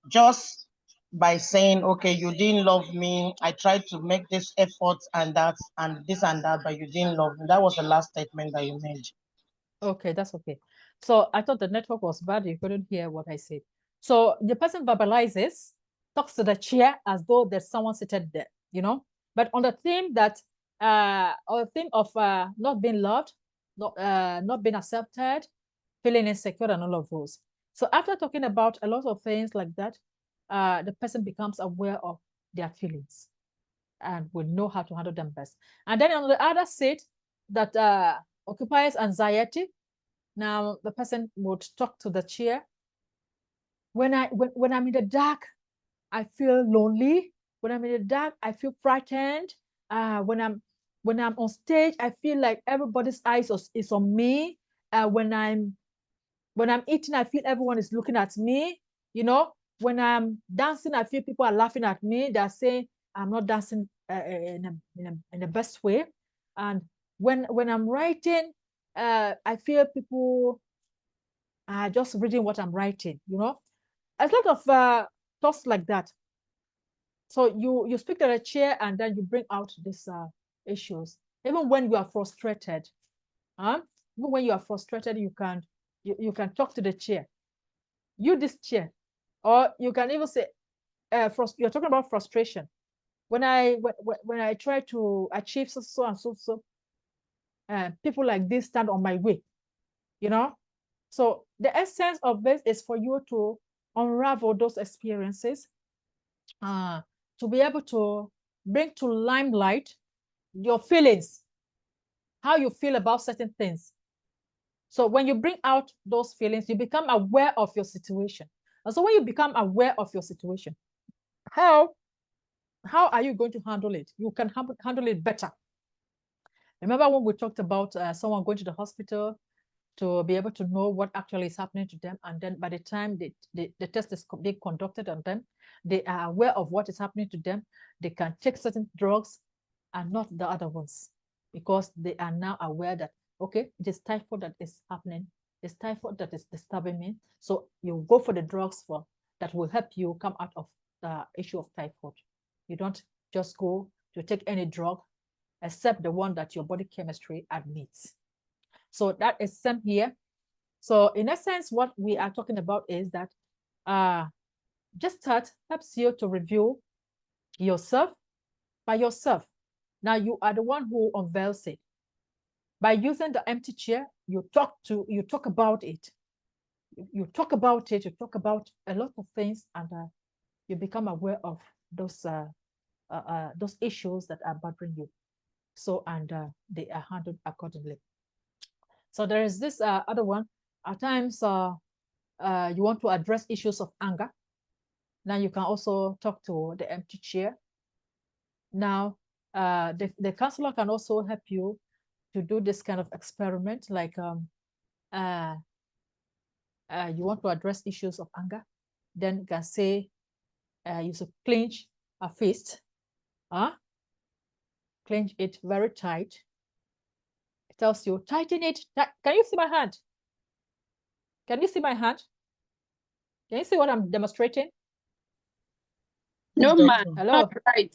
just by saying, okay, you didn't love me. I tried to make this effort and that and this and that, but you didn't love me. That was the last statement that you made. Okay, that's okay. So I thought the network was bad. You couldn't hear what I said. So the person verbalizes, talks to the chair as though there's someone seated there, you know. But on the theme that, or the theme of not being loved, not being accepted, feeling insecure, and all of those. So after talking about a lot of things like that, the person becomes aware of their feelings and will know how to handle them best. And then on the other side, that occupies anxiety. Now the person would talk to the chair. When I'm in the dark, I feel lonely. When I'm in the dark, I feel frightened. When I'm on stage, I feel like everybody's eyes is on me. When I'm eating, I feel everyone is looking at me. You know, when I'm dancing, I feel people are laughing at me. They're saying I'm not dancing in the best way. And when I'm writing, I feel people are just reading what I'm writing. You know, a lot of thoughts like that. So you speak to the chair and then you bring out these issues. Even when you are frustrated, even when you are frustrated, you can talk to the chair. You this chair, or you can even say, you're talking about frustration. When I try to achieve so and so, people like this stand on my way, you know. So the essence of this is for you to unravel those experiences, to be able to bring to limelight your feelings, how you feel about certain things. So when you bring out those feelings, you become aware of your situation. And so when you become aware of your situation, how are you going to handle it? You can handle it better. Remember when we talked about someone going to the hospital to be able to know what actually is happening to them, and then by the time the test is being conducted on them, they are aware of what is happening to them. They can take certain drugs and not the other ones, because they are now aware that, okay, it is typhoid that is happening. It's typhoid that is disturbing me. So you go for the drugs that will help you come out of the issue of typhoid. You don't just go to take any drug except the one that your body chemistry admits. So that is same here. So in essence, what we are talking about is that just start helps you to review yourself by yourself. Now you are the one who unveils it. By using the empty chair, you talk about it. You talk about it, you talk about a lot of things, and you become aware of those issues that are bothering you. So, and they are handled accordingly. So there is this other one. At times, you want to address issues of anger. Now you can also talk to the empty chair. Now, the counselor can also help you to do this kind of experiment, like you want to address issues of anger, then you can say, you should clench a fist, clench it very tight. It tells you, tighten it. Can you see my hand? Can you see my hand? Can you see what I'm demonstrating? No, ma'am. Hello? Right.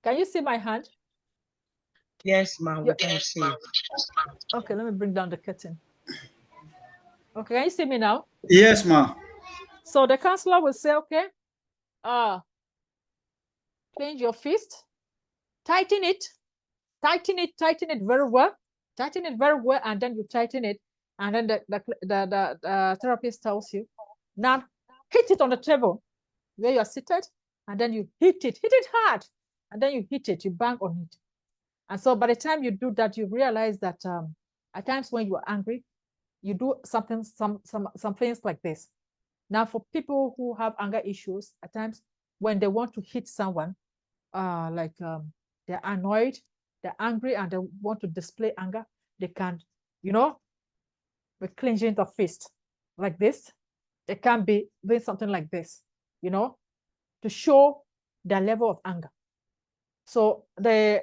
Can you see my hand? Yes, ma'am. We can see. Okay, let me bring down the curtain. Okay, can you see me now? Yes, ma. So the counselor will say, okay, clench your fist, tighten it very well, and then you tighten it, and then the therapist tells you, now hit it on the table where you are seated, and then you hit it hard, and then you hit it, you bang on it. And so by the time you do that, you realize that at times when you are angry, you do some things like this. Now, for people who have anger issues, at times when they want to hit someone, they're annoyed, they're angry, and they want to display anger, they can, with clenching the fist like this. They can be doing something like this, to show their level of anger. So the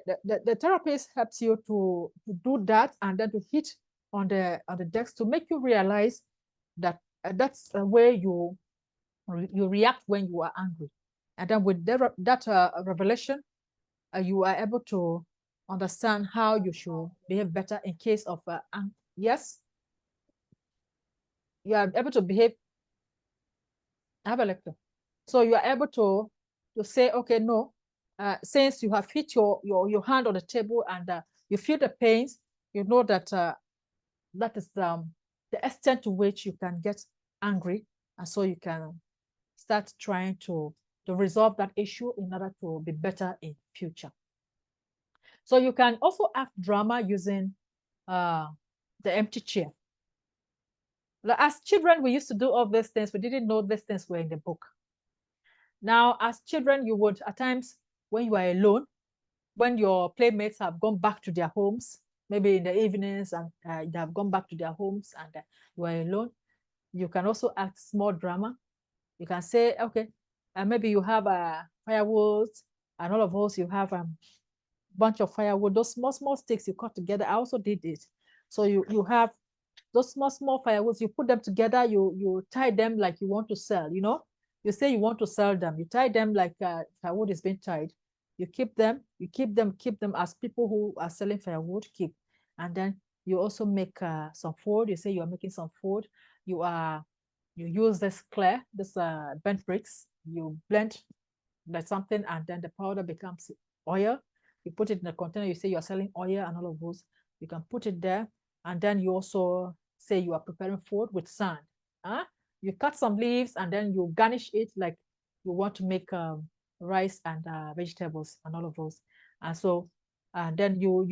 therapist helps you to do that, and then to hit on the desk to make you realize that that's the way you react when you are angry. And then with that revelation, you are able to understand how you should behave better in case of yes, you are able to behave. I have a lecture. So you are able to say, okay, no, since you have hit your hand on the table and you feel the pains, you know that that is the extent to which you can get angry, and so you can start trying to resolve that issue in order to be better in future. So you can also act drama using the empty chair. As children, we used to do all these things. We didn't know these things were in the book. Now, as children, you would at times, when you are alone, when your playmates have gone back to their homes, maybe in the evenings, and they have gone back to their homes and you are alone, you can also act small drama. You can say, okay, maybe you have firewood, and all of us, you have a bunch of firewood, those small sticks you cut together. I also did it. So you have those small firewoods, you put them together, you tie them like you want to sell, you say you want to sell them, you tie them like firewood is being tied. You keep them as people who are selling firewood keep. And then you also make some food. You say you are making some food. You use this clay, this burnt bricks. You blend like something, and then the powder becomes oil. You put it in a container. You say you are selling oil and all of those. You can put it there, and then you also say you are preparing food with sand. You cut some leaves, and then you garnish it like you want to make rice and vegetables and all of those. And so, and then you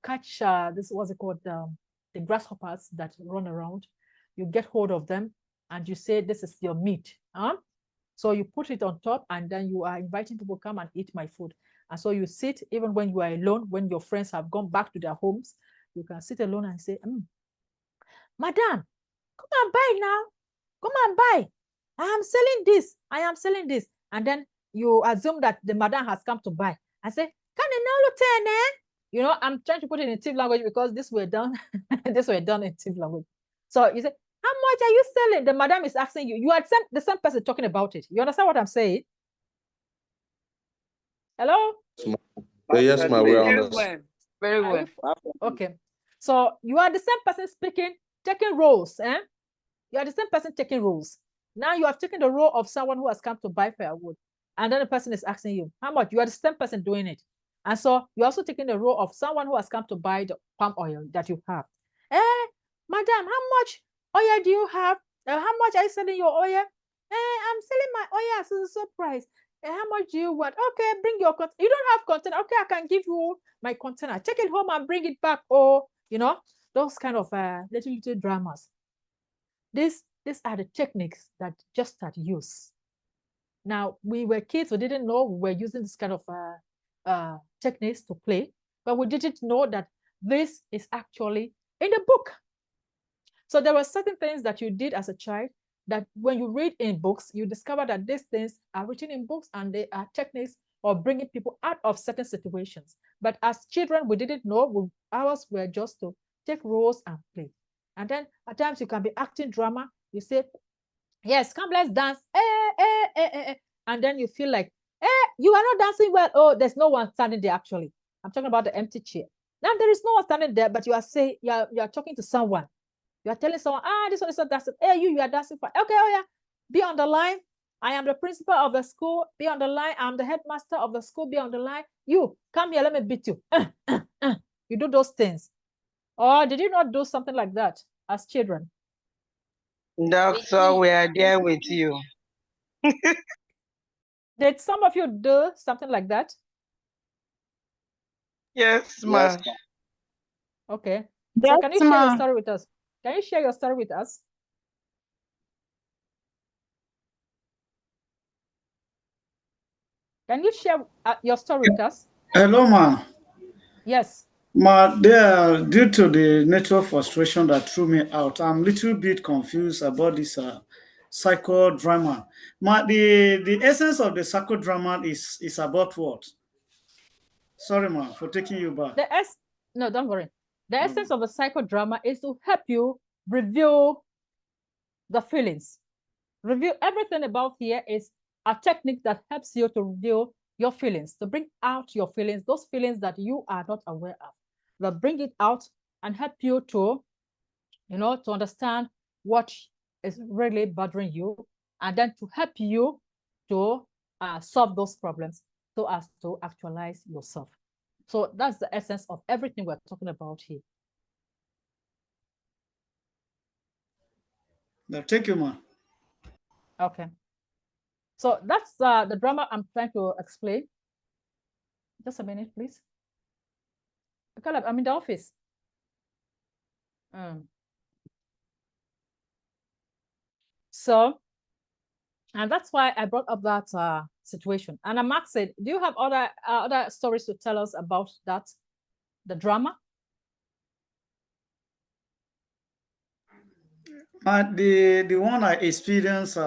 catch this, what's it called, the grasshoppers that run around. You get hold of them, and you say this is your meat. So you put it on top, and then you are inviting people to come and eat my food. And so you sit, even when you are alone, when your friends have gone back to their homes, you can sit alone and say, Madam, come and buy now. Come and buy. I am selling this. I am selling this. And then you assume that the madam has come to buy. I say, can you know, I'm trying to put it in Tiv language because this were done, this were done in Tiv language. So you say, how much are you selling? The madam is asking you. You are the same person talking about it. You understand what I'm saying? Hello? Yes, ma'am. We Very understand. well. Very well. Okay. So you are the same person speaking, taking roles. You are the same person taking roles. Now you have taken the role of someone who has come to buy firewood. And then the person is asking you, how much? You are the same person doing it. And so you're also taking the role of someone who has come to buy the palm oil that you have. Madam, how much oil do you have? How much are you selling your oil? I'm selling my oil at a surprise. How much do you want? Okay, bring your container. You don't have container. Okay, I can give you my container. Take it home and bring it back. Or, those kind of little dramas. These are the techniques that just start use. Now, we were kids, we didn't know we were using this kind of techniques to play, but we didn't know that this is actually in the book. So there were certain things that you did as a child that when you read in books, you discover that these things are written in books, and they are techniques or bringing people out of certain situations. But as children, we didn't know. Ours were just to take roles and play. And then at times you can be acting drama. You say, yes, come, let's dance. And then you feel like, you are not dancing well. Oh, there's no one standing there actually. I'm talking about the empty chair. Now there is no one standing there, but you are saying, you are talking to someone. You are telling someone, this one is not dancing. Hey, you are dancing fine. Okay, oh yeah, be on the line. I am the principal of the school. Be on the line. I'm the headmaster of the school. Be on the line. You, come here, let me beat you. You do those things. Or did you not do something like that as children? Doctor, we are there with you. Did some of you do something like that? Yes, Yes, ma'am. ma. Okay. Yes, So can you share your ma'am. story with us? Can you share your story with us? Can you share your story with us? Hello, ma. Yes. Ma, due to the nature of frustration that threw me out, I'm a little bit confused about this psychodrama. Ma, the essence of the psychodrama is about what? Sorry, ma, for taking you back. No, don't worry. The essence of the psychodrama is to help you review the feelings. Review everything about here is a technique that helps you to review your feelings, to bring out your feelings, those feelings that you are not aware of, that bring it out and help you to, to understand what is really bothering you, and then to help you to solve those problems so as to actualize yourself. So that's the essence of everything we're talking about here. Thank you, ma. Okay. So that's the drama I'm trying to explain. Just a minute, please. Caleb, I'm in the office. So, and that's why I brought up that situation. And Mark said, do you have other stories to tell us about that, the drama? The one I experienced,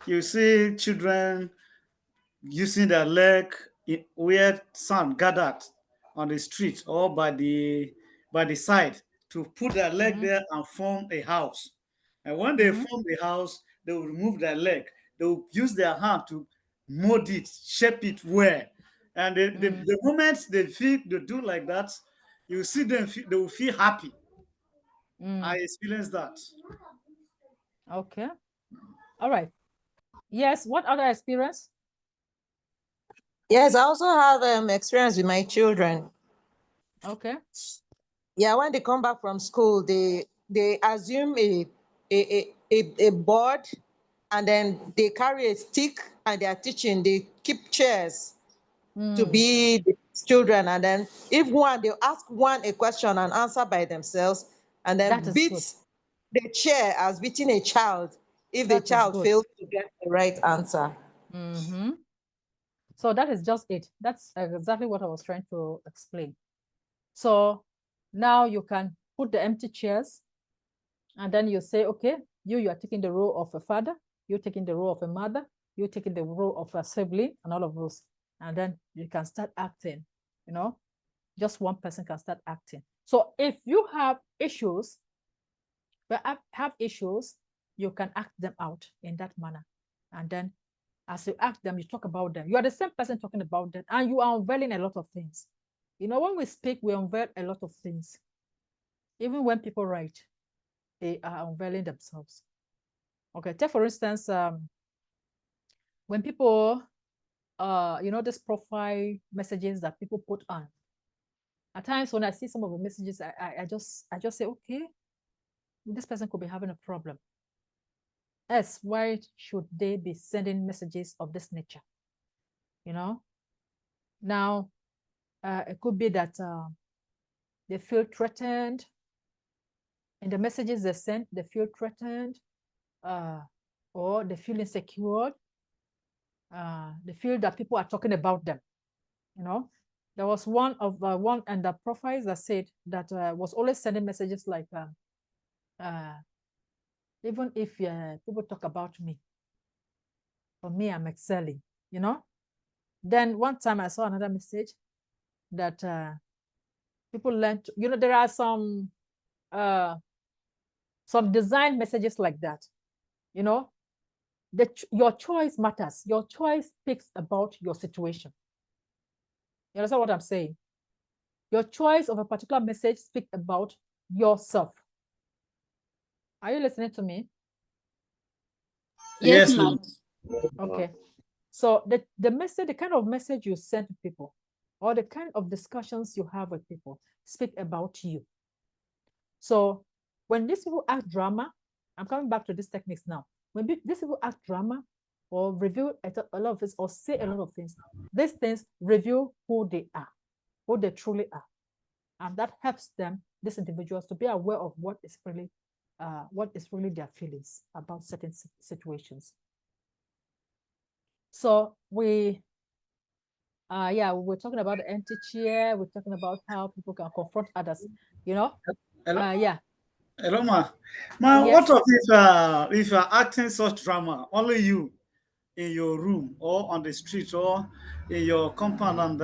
you see children using their leg where sand gathered on the street or by the side to put their leg there and form a house. And when they form the house, they will remove their leg. They will use their hand to mold it, shape it well. And the moment they do like that, you see them, they will feel happy. I experienced that. Okay. All right. Yes, what other experience? Yes, I also have experience with my children. Okay. Yeah, when they come back from school, they assume a board, and then they carry a stick and they are teaching. They keep chairs to be the children, and then if they ask one a question and answer by themselves, and then beat the chair as beating a child if the child fails to get the right answer. So that is just it. That's exactly what I was trying to explain. So now you can put the empty chairs, and then you say, okay, you are taking the role of a father, you're taking the role of a mother, you're taking the role of a sibling, and all of those. And then you can start acting, just one person can start acting. So if you have issues, you can act them out in that manner. And then as you act them, you talk about them. You are the same person talking about them, and you are unveiling a lot of things. When we speak, we unveil a lot of things. Even when people write, they are unveiling themselves. Okay, take for instance, when people, this profile messages that people put on. At times when I see some of the messages, I just say, okay, this person could be having a problem. Why should they be sending messages of this nature? Now, it could be that they feel threatened. In the messages they send, they feel threatened, or they feel insecure. They feel that people are talking about them. There was one and the profiles that said that was always sending messages like, even if people talk about me, for me, I'm excelling, Then one time I saw another message that people learn to, there are some design messages like that, your choice matters. Your choice speaks about your situation. You understand what I'm saying? Your choice of a particular message speaks about yourself. Are you listening to me? Yes, ma'am. Okay. So the message, the kind of message you send to people, or the kind of discussions you have with people, speak about you. So when these people act drama, I'm coming back to these techniques now. When these people act drama or reveal a lot of things or say a lot of things, these things reveal who they are, who they truly are. And that helps them, these individuals, to be aware of what is really their feelings about certain situations. So we were talking about the empty chair. We're talking about how people can confront others, Hello? Hello, ma. Ma, yes. what if you're acting such drama, only you in your room or on the street or in your compound, and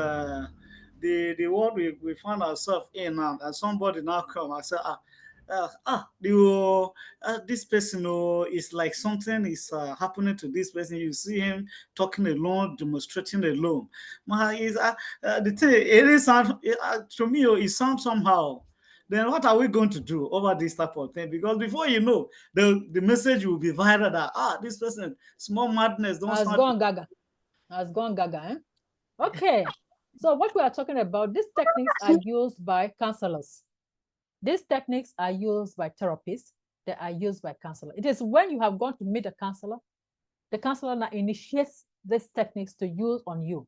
the world we find ourselves in, and somebody now come and say, this person is like something is happening to this person. You see him talking alone, demonstrating alone. The thing, it is to me, it sounds somehow. Then what are we going to do over this type of thing? Because before you know, the message will be viral that this person, small madness, don't has gone gaga. Has gone gaga, eh? Okay. So what we are talking about, these techniques are used by counselors. These techniques are used by therapists. They are used by counselors. It is when you have gone to meet a counselor, the counselor now initiates these techniques to use on you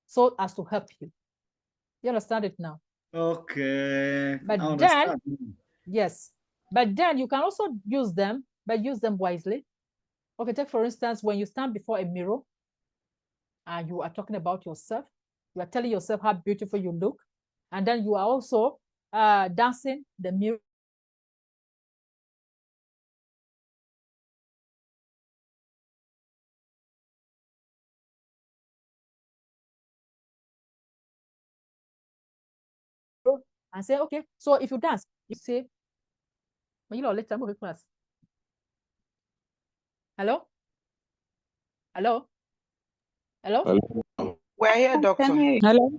so as to help you. You understand it now? Okay. But then, yes, but then you can also use them, but use them wisely. Okay, take for instance, when you stand before a mirror and you are talking about yourself, you are telling yourself how beautiful you look, and then you are also dancing the mirror. And say, okay, so if you dance, you say, let's move class. Hello? Hello? Hello? We're here, doctor. Hello?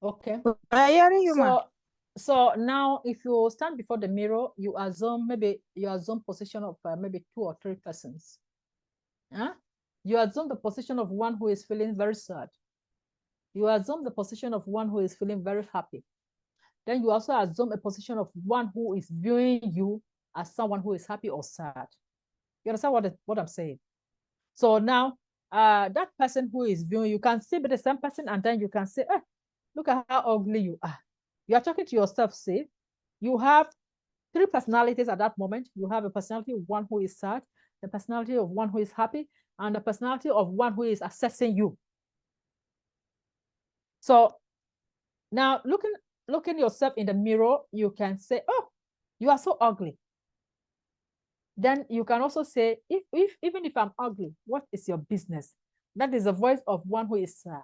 Okay. We're hearing you, so now if you stand before the mirror, you assume position of maybe 2 or 3 persons. You assume the position of one who is feeling very sad. You assume the position of one who is feeling very happy. Then you also assume a position of one who is viewing you as someone who is happy or sad. You understand what I'm saying? So now that person who is viewing, you can see the same person, and then you can say, look at how ugly you are. You are talking to yourself, see, you have 3 personalities at that moment. You have a personality of one who is sad, the personality of one who is happy, and the personality of one who is assessing you. So now looking yourself in the mirror, you can say, oh, you are so ugly. Then you can also say, even if I'm ugly, what is your business? That is the voice of one who is sad.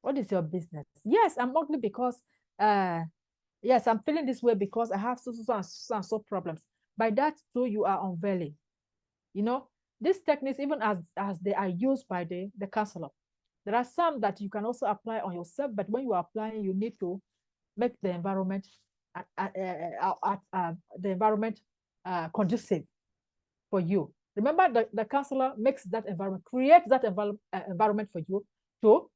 What is your business? Yes, I'm ugly because yes, I'm feeling this way because I have so problems. By that too, you are unveiling. These techniques, even as they are used by the counselor, there are some that you can also apply on yourself, but when you are applying, you need to make the environment conducive for you. Remember, the counselor makes that environment, creates that environment for you, to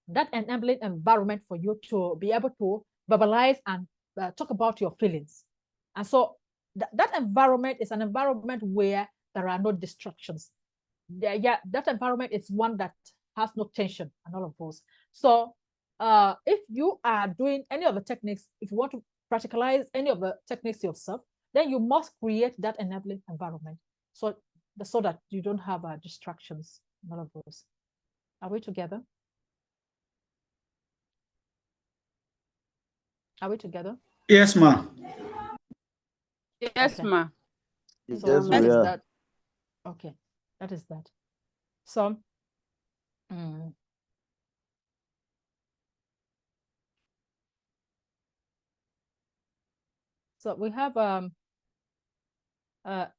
that enabling environment for you to be able to verbalize and talk about your feelings. And so that environment is an environment where there are no distractions. That environment is one that has no tension and all of those. So if you are doing any of the techniques, if you want to practicalize any of the techniques yourself, then you must create that enabling environment so that you don't have distractions and all of those. Are we together? Are we together? Yes, ma. Yes, ma. So that is that. Okay, that is that. So Mm. So we have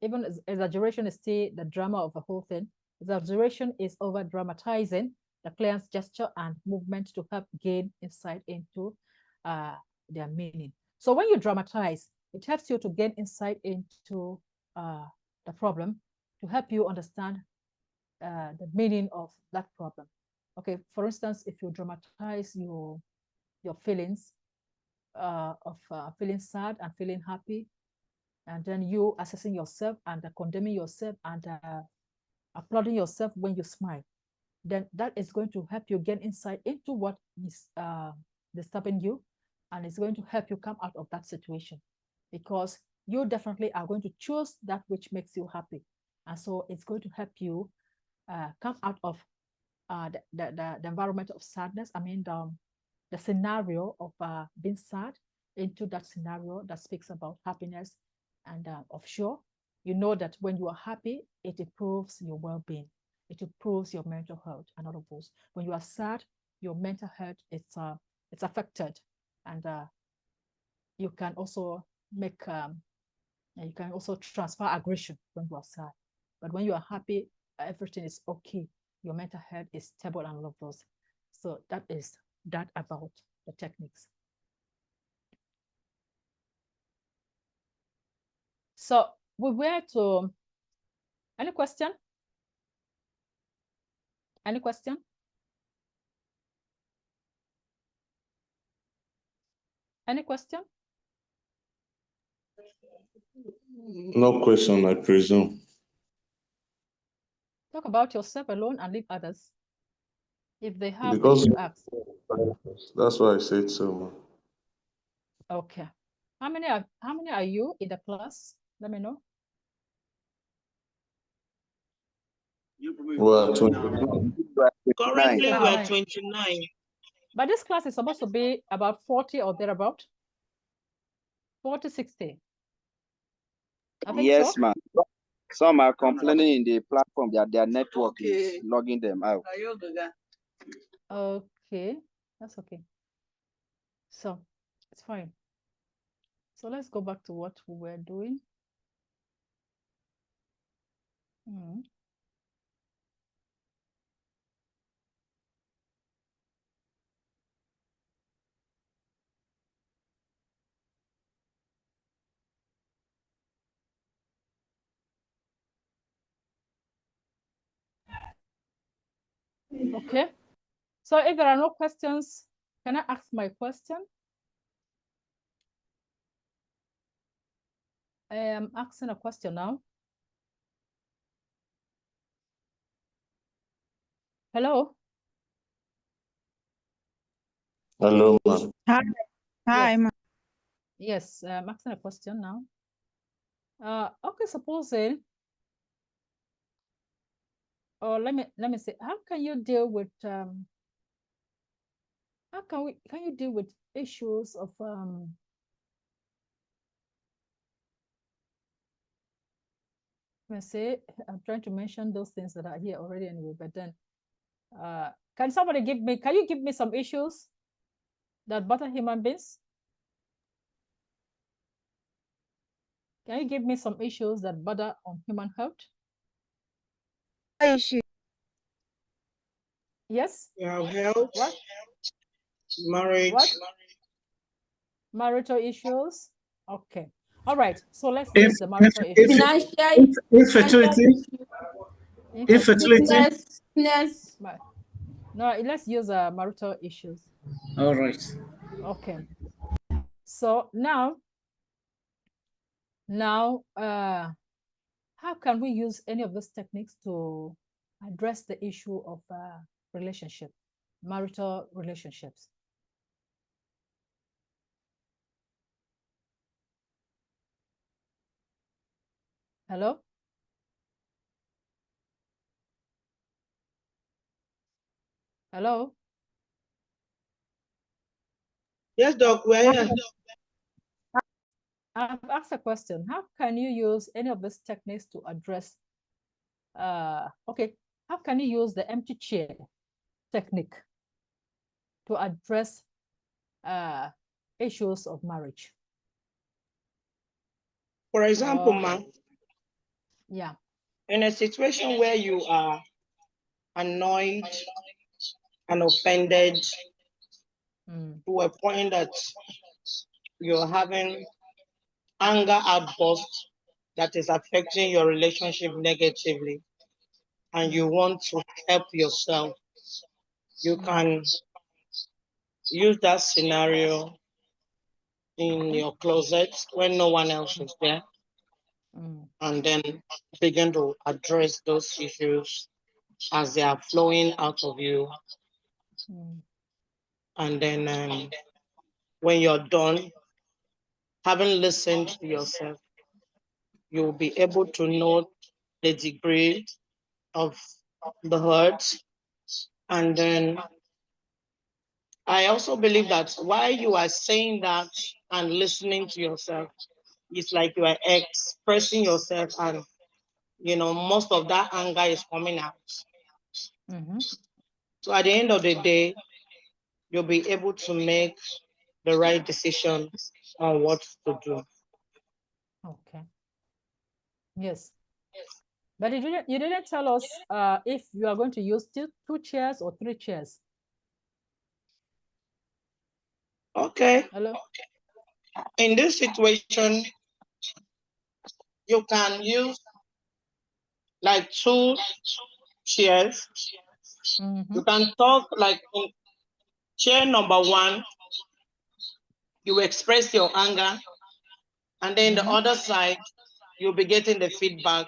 even exaggeration is still the drama of the whole thing. Exaggeration is over dramatizing the client's gesture and movement to help gain insight into their meaning. So when you dramatize, it helps you to gain insight into the problem, to help you understand the meaning of that problem. Okay, for instance, if you dramatize your feelings of feeling sad and feeling happy, and then you assessing yourself and condemning yourself and applauding yourself when you smile, then that is going to help you gain insight into what is disturbing you, and it's going to help you come out of that situation, because you definitely are going to choose that which makes you happy. And so it's going to help you come out of the environment of sadness. I mean, the scenario of being sad into that scenario that speaks about happiness. And of sure, you know that when you are happy, it improves your well-being. It improves your mental health and all of those. When you are sad, your mental health it's affected, and you can also make you can also transfer aggression when you are sad. But when you are happy, everything is okay. Your mental health is stable and all of those. So that is that about the techniques. So we were to, any question? Any question? Any question? No question, I presume. Talk about yourself alone and leave others. If they have, Because they should ask. that's why I said so. Okay. How many are you in the class? Let me know. Well, 29. Currently, we are 29. 29. But this class is supposed to be about 40 or thereabout. 40, 60. I think Yes, so. ma'am. Some are complaining in the platform that their network is logging them out. Okay, that's okay. So it's fine. So let's go back to what we were doing. Okay. So if there are no questions, can I ask my question? I am asking a question now. Hello. Hello, ma'am. Hi. Hi, Yes. ma'am. Yes, I'm asking a question now. Okay, supposing, or let me say, how can you deal with how can you deal with issues of let me say, I'm trying to mention those things that are here already anyway, but then can you give me some issues that bother human beings? Can you give me some issues that bother on human health? Issue. Yes. Your health. What? Marriage. What? Marital issues. Okay. All right. So let's use the marital issues. Infertility. Infertility. No, let's use marital issues. All right. Okay. So now, how can we use any of those techniques to address the issue of relationship, marital relationships? Hello? Hello? Yes, Doc, we're here. I've asked a question. How can you use any of these techniques to address, okay, how can you use the empty chair technique to address issues of marriage? For example, ma'am, yeah, in a situation where you are annoyed and offended to a point that you're having anger outburst that is affecting your relationship negatively, and you want to help yourself, you can use that scenario in your closet when no one else is there, and then begin to address those issues as they are flowing out of you. And then when you're done, having listened to yourself, you'll be able to know the degree of the hurt. And then I also believe that while you are saying that and listening to yourself, it's like you are expressing yourself, and most of that anger is coming out. So at the end of the day, you'll be able to make the right decision on what to do. Okay. Yes. But you didn't tell us if you are going to use two chairs or 3 chairs. Okay. Hello. In this situation, you can use like 2 chairs. You can talk like in chair number 1, you express your anger, and then the other side, you'll be getting the feedback.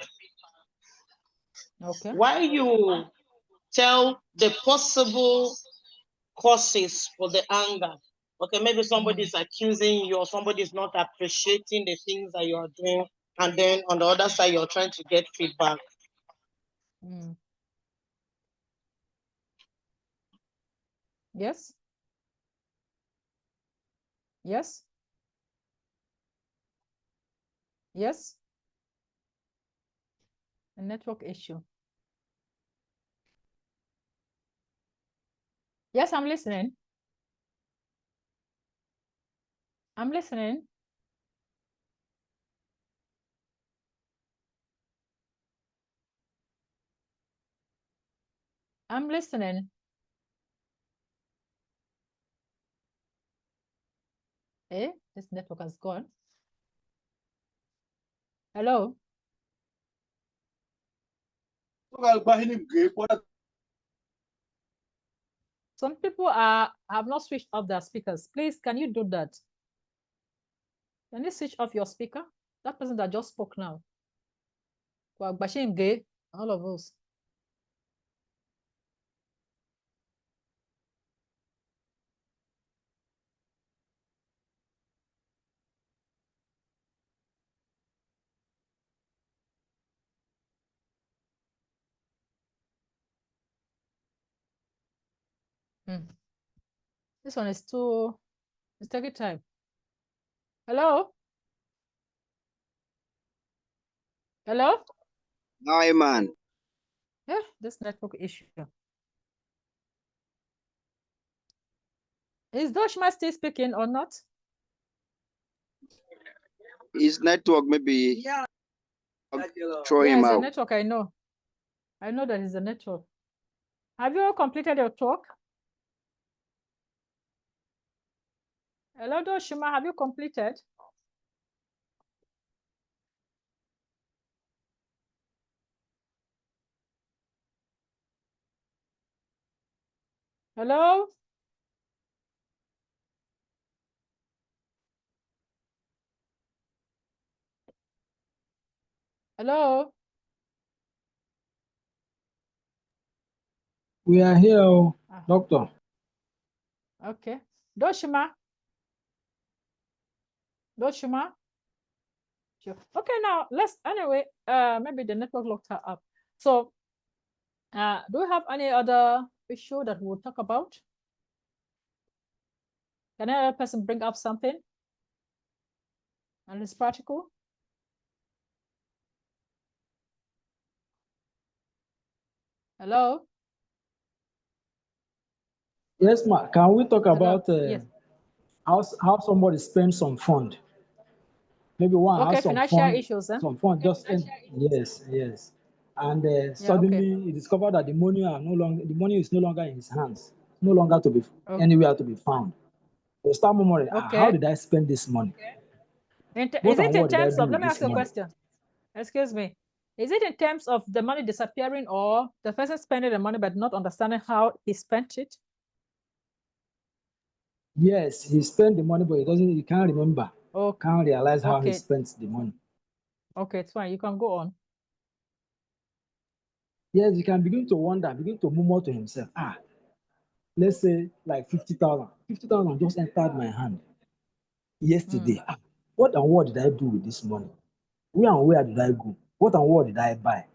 Okay. While you tell the possible causes for the anger. Okay, maybe somebody's accusing you, or somebody's not appreciating the things that you are doing, and then on the other side, you're trying to get feedback. Yes. Yes. Yes. A network issue. Yes, I'm listening. I'm listening. I'm listening. Eh, this network has gone. Hello. Some people have not switched off their speakers. Please, can you do that? Can you switch off your speaker? That person that just spoke now. All of us. This one is too, it's taking time. Hello? Hello? Hi, man. Yeah, this network issue. Is Doshma still speaking or not? His network maybe throw him It's a out. network, I know. I know that it's a network. Have you all completed your talk? Hello, Doshima, have you completed? Hello? Hello? We are here, doctor. Okay. Doshima? Doshima? Sure. Okay, now anyway, maybe the network locked her up. So, do we have any other issue that we'll talk about? Can another person bring up something? And it's practical? Hello? Yes, ma. Can we talk Hello? about Yes. how somebody spends some fund? Maybe one Okay, has some financial fund, issues, huh? yes, yes, and Yeah, suddenly okay. he discovered that the money is no longer in his hands, no longer to be anywhere to be found. So start murmuring, how Okay. did I spend this money? Is What and it in what did I terms do of, let with me this ask you a money? question. Excuse me. Is it in terms of the money disappearing or the person spending the money but not understanding how he spent it? Yes, he spent the money, but he can't remember, can't realize how he Okay. spent the money. Okay, it's fine. You can go on. Yes, he can begin to wonder, begin to murmur to himself, let's say like 50,000. 50,000 just entered my hand yesterday. What and what did I do with this money? Where did I go? What and what did I buy?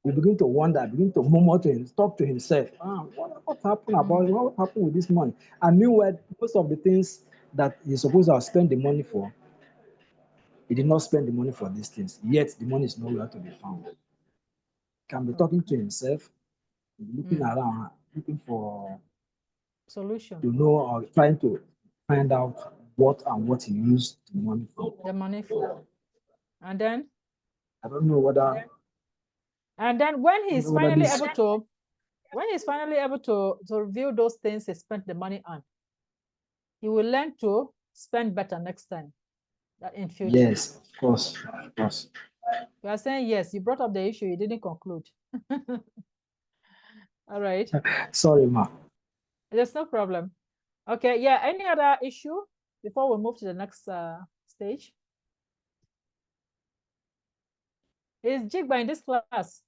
We begin to wonder, begin to murmur to him, talk to himself. What happened about it? What happened with this money? And meanwhile, most of the things that he's supposed to have spent the money for, he did not spend the money for these things. Yet the money is nowhere to be found. Can be talking to himself, looking around, looking for Solution. to know or trying to find out what and what he used the money for. The money for. And then? I don't know whether. And then when he's finally this, able to review those things he spent the money on, he will learn to spend better next time in future. Yes, of course. You are saying yes, you brought up the issue, you didn't conclude. All right. Sorry, ma. There's no problem. Okay, yeah, any other issue before we move to the next stage? Is Jigba in this class?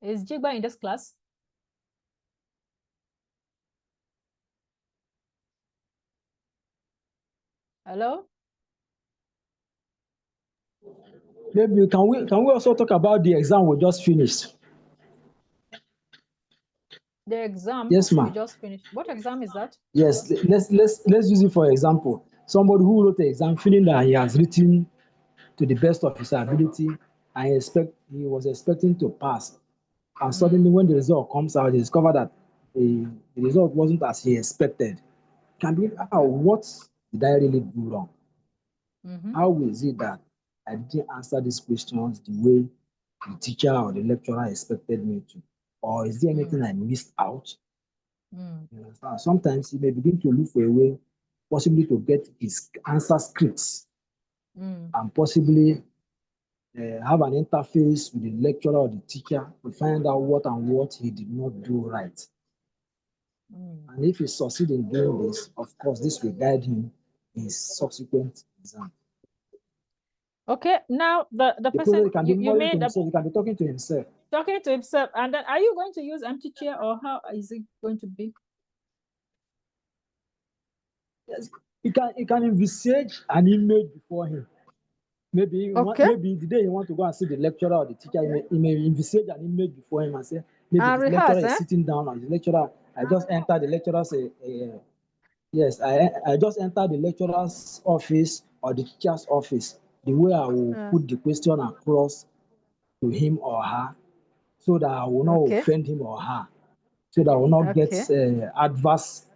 Is Jigba in this class? Hello? Maybe can we also talk about the exam we just finished? The exam Yes, we ma'am. just finished. What exam is that? Yes, let's use it for example. Somebody who wrote the exam feeling that he has written to the best of his ability and he was expecting to pass. And suddenly when the result comes out, he discovered that the result wasn't as he expected. Can be, what did I really do wrong? How is it that I didn't answer these questions the way the teacher or the lecturer expected me to? Or is there anything I missed out? You understand? Sometimes he may begin to look for a way, possibly to get his answer scripts and possibly have an interface with the lecturer or the teacher to find out what and what he did not do right. And if he succeeds in doing this, of course, this will guide him in his subsequent exam. Okay, now the person, can be you mean himself, he can be talking to himself. Talking to himself, and then are you going to use empty chair or how is it going to be? Yes, he can envisage an image before him. Maybe maybe the day he want to go and see the lecturer or the teacher, he may envisage an image before him and say, maybe the lecturer is sitting down and the lecturer, I just entered the lecturer's yes, I just entered the lecturer's office or the teacher's office. The way I will put the question across to him or her so that I will not offend him or her, so that I will not get adverse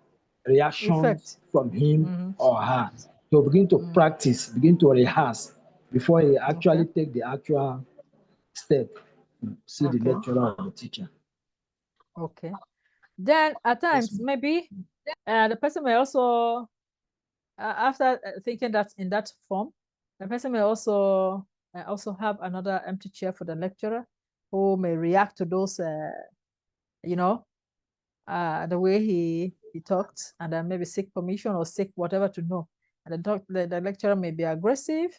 reactions from him or her. So begin to practice, begin to rehearse before he actually take the actual step to see the lecturer or the teacher. Okay. Then at times, maybe the person may also, after thinking that in that form, the person may also have another empty chair for the lecturer who may react to those, you know, the way he talked, and then maybe seek permission or seek whatever to know. And the lecturer may be aggressive.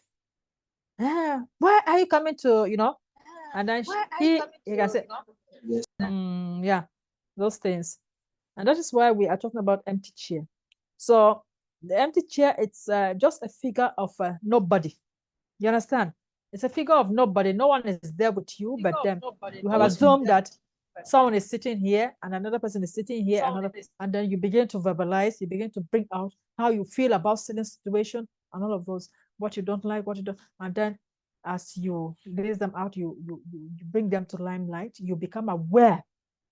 Why are you coming to, you know? And then he can say, yeah, those things. And that is why we are talking about empty chair. So the empty chair, it's just a figure of nobody. You understand? It's a figure of nobody. No one is there with you, but them. You have assumed that someone is sitting here and another person is sitting here, and then you begin to verbalize, you begin to bring out how you feel about certain situation and all of those, what you don't like, what you don't, and then as you lace them out, you bring them to limelight, you become aware.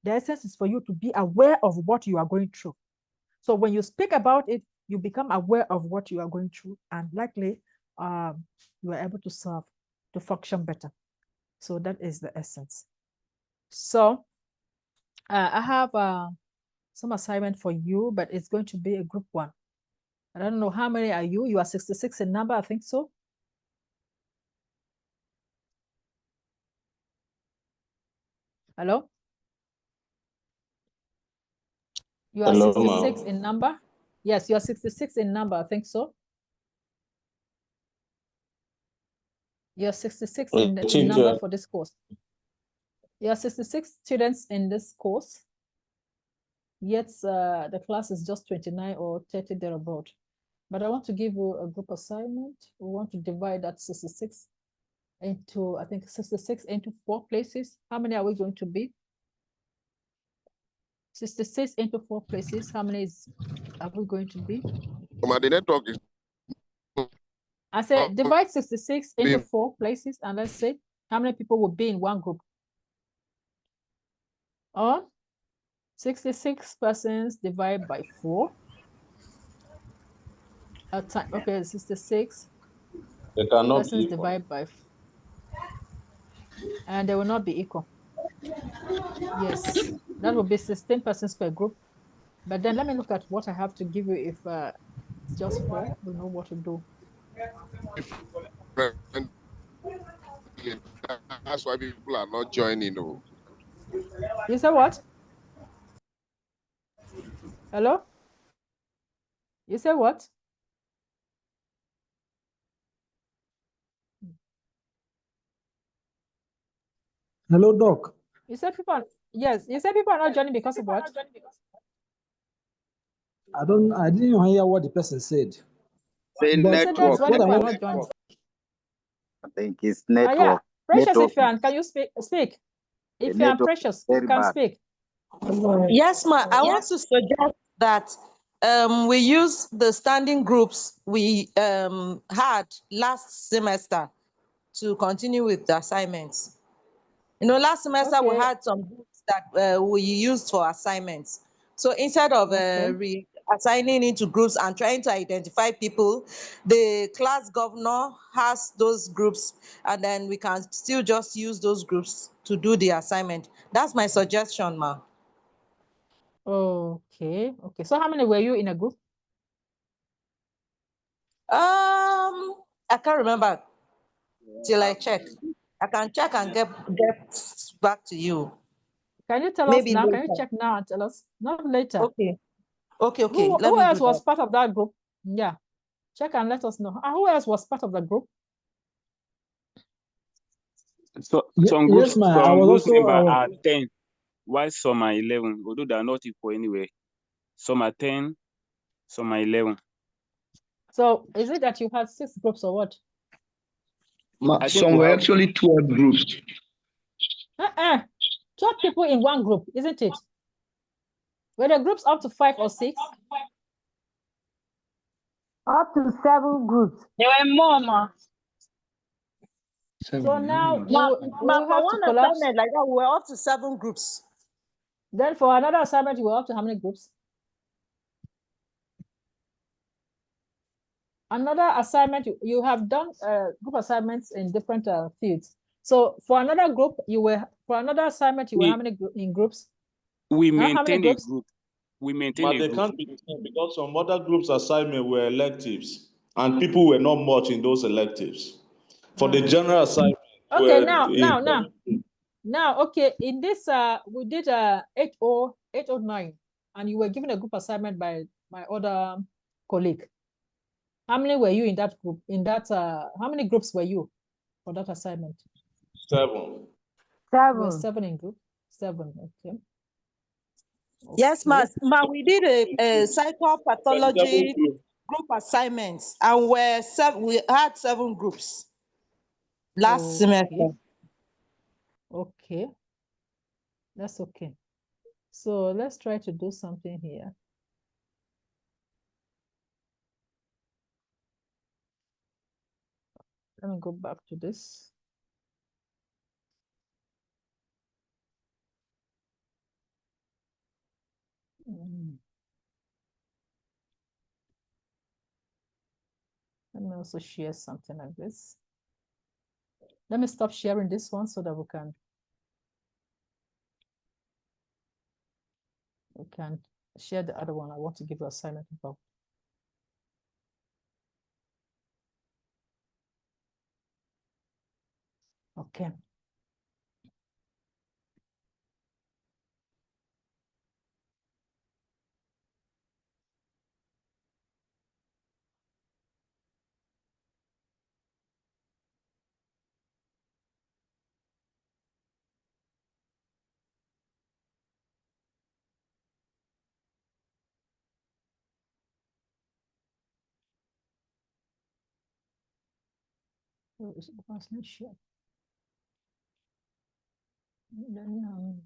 The essence is for you to be aware of what you are going through. So when you speak about it, you become aware of what you are going through, and likely you are able to serve, to function better. So that is the essence. So I have some assignment for you, but it's going to be a group one. I don't know how many are you. You are 66 in number, I think so. Hello? You are 66 in number? Yes, you are 66 in number, I think so. You're 66 in number for this course. You are 66 students in this course, yet the class is just 29 or 30 thereabout. But I want to give you a group assignment. We want to divide that 66 into, I think 66 into 4 places. How many are we going to be? 66 into 4 places. How many are we going to be? The network is. I said divide 66 into 4 places, and let's say how many people will be in one group. Or 66 persons divided by 4. Okay, 66 persons divided by 4. And they will not be equal. Yes, that will be 16 persons per group. But then let me look at what I have to give you. If it's just 4, we know what to do. That's why people are not joining. You said what? Hello? You said what? Hello, Doc. You said people are, yes, you said people are not joining because of what? I didn't hear what the person said. Say network. What I want, I think it's network. Yeah. Precious, network. if you can you speak? If you are Precious, you can bad. speak. Yes, ma. I want to suggest that we use the standing groups we had last semester to continue with the assignments. You know, last semester we had some groups that we used for assignments. So instead of assigning into groups and trying to identify people, the class governor has those groups, and then we can still just use those groups to do the assignment. That's my suggestion, ma. Okay. So how many were you in a group? I can't remember till I check. I can check and get back to you. Can you tell us now? Can you check now and tell us? Not later. Okay. Who else was part of that group? Yeah. Check and let us know. Who else was part of the group? So some groups, yes, some groups member are 10, while some are 11, although they are not equal anyway. Some are 10, some are 11. So is it that you had 6 groups or what? Some were actually 12 groups. 12 people in one group, isn't it? Were the groups up to 5 or 6? Up to 7 groups. There were more, ma. So now for have one to collapse. assignment like that, we were up to 7 groups. Then for another assignment, you were up to how many groups? Another assignment, you have done group assignments in different fields. So for another group, for another assignment, you were how many in groups? We maintain a group. We maintain a group. Can't be because some other groups' assignment were electives, and people were not much in those electives. For the general assignment, okay, now, okay, in this we did 809, and you were given a group assignment by my other colleague. How many were you in that group? How many groups were you for that assignment? 7. 7. You were 7 in group. 7, okay. Yes, ma. We did a psychopathology group assignments, and we had 7 groups last semester. Okay, that's okay. So let's try to do something here. Let me go back to this. Let me also share something like this. Let me stop sharing this one so that we can share the other one. I want to give you assignment about. Okay. Oh, it's not share. Then,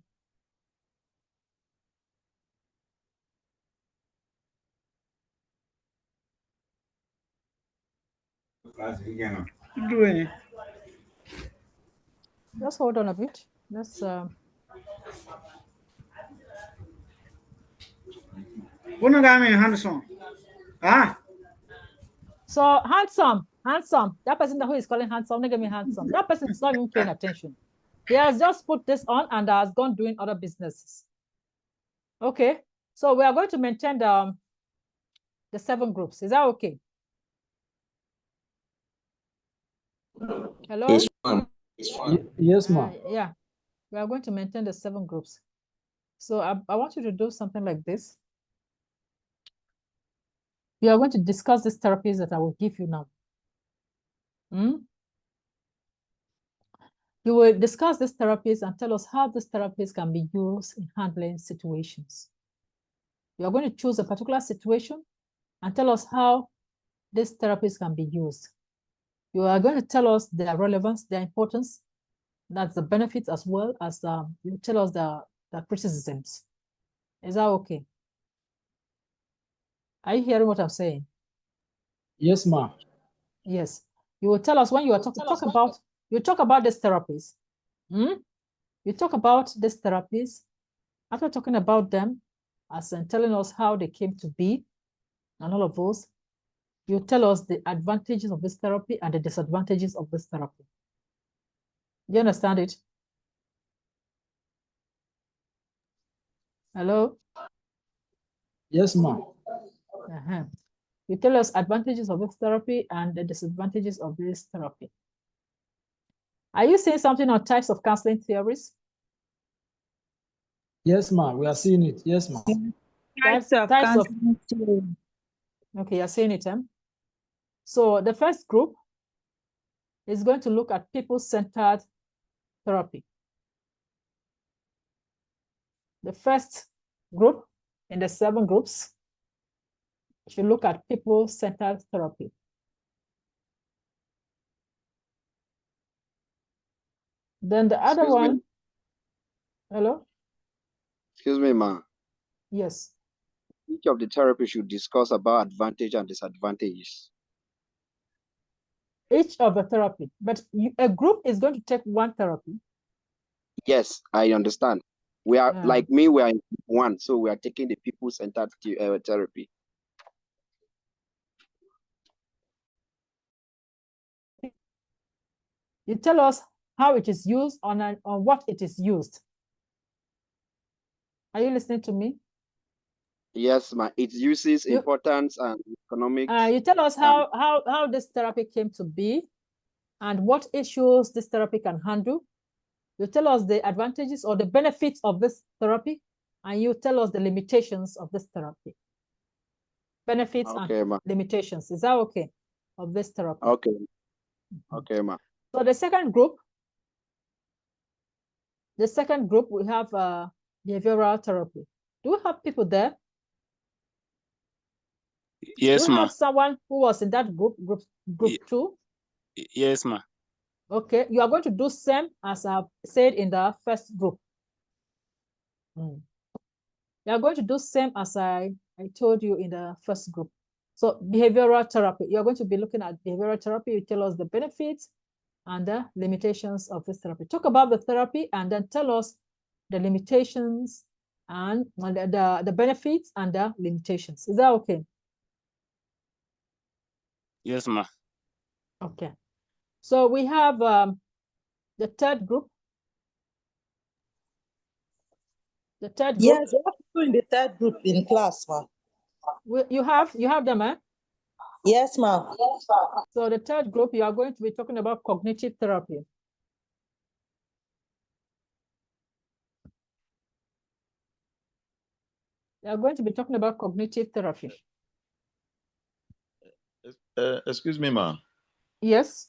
Doing. Just hold on a bit. Let's What do I mean, handsome? Ah. So handsome. That person who is calling handsome, give me handsome. That person is not even paying attention. He has just put this on and has gone doing other businesses. Okay, so we are going to maintain the 7 groups. Is that okay? Hello? It's fine. Yes, ma'am. Yeah, we are going to maintain the 7 groups. So I want you to do something like this. We are going to discuss these therapies that I will give you now. You will discuss these therapies and tell us how these therapies can be used in handling situations. You are going to choose a particular situation and tell us how these therapies can be used. You are going to tell us their relevance, their importance, that's the benefits, as well as you tell us the criticisms. Is that okay? Are you hearing what I'm saying? Yes, ma'am. Yes. You will tell us when you are talking about, you talk about these therapies. You talk about these therapies. After talking about them, as in telling us how they came to be and all of those, you tell us the advantages of this therapy and the disadvantages of this therapy. You understand it? Hello? Yes, ma'am. You tell us advantages of this therapy and the disadvantages of this therapy. Are you saying something on types of counseling theories? Yes, ma'am. We are seeing it. Yes, ma'am. Types of counseling theory. Okay, you're saying it, huh? So the first group is going to look at people-centered therapy. The first group in the 7 groups should look at people-centered therapy. Then the other one, hello? Excuse me, ma. Yes. Each of the therapy should discuss about advantage and disadvantages. Each of the therapy, but a group is going to take one therapy. Yes, I understand. We are like me, we are in one, so we are taking the people-centered therapy. You tell us how it is used on what it is used. Are you listening to me? Yes, ma. Its uses, importance, and economics. You tell us how this therapy came to be and what issues this therapy can handle. You tell us the advantages or the benefits of this therapy, and you tell us the limitations of this therapy. Benefits and limitations. Is that okay? Of this therapy. Okay. Okay, ma. So the second group, we have behavioral therapy. Do we have people there? Yes, ma. Do you ma. have someone who was in that group 2? Yes, ma. Okay, you are going to do same as I've said in the first group. You are going to do same as I told you in the first group. So behavioral therapy, you're going to be looking at behavioral therapy. You tell us the benefits and the limitations of this therapy. Talk about the therapy and then tell us the limitations and the benefits and the limitations. Is that okay? Yes, ma. Okay. So we have the third group. The third group. Yes, we have people in the third group in class, ma. You have them, eh? Yes, ma'am. So the third group, you are going to be talking about cognitive therapy. You are going to be talking about cognitive therapy. Excuse me, ma'am. Yes.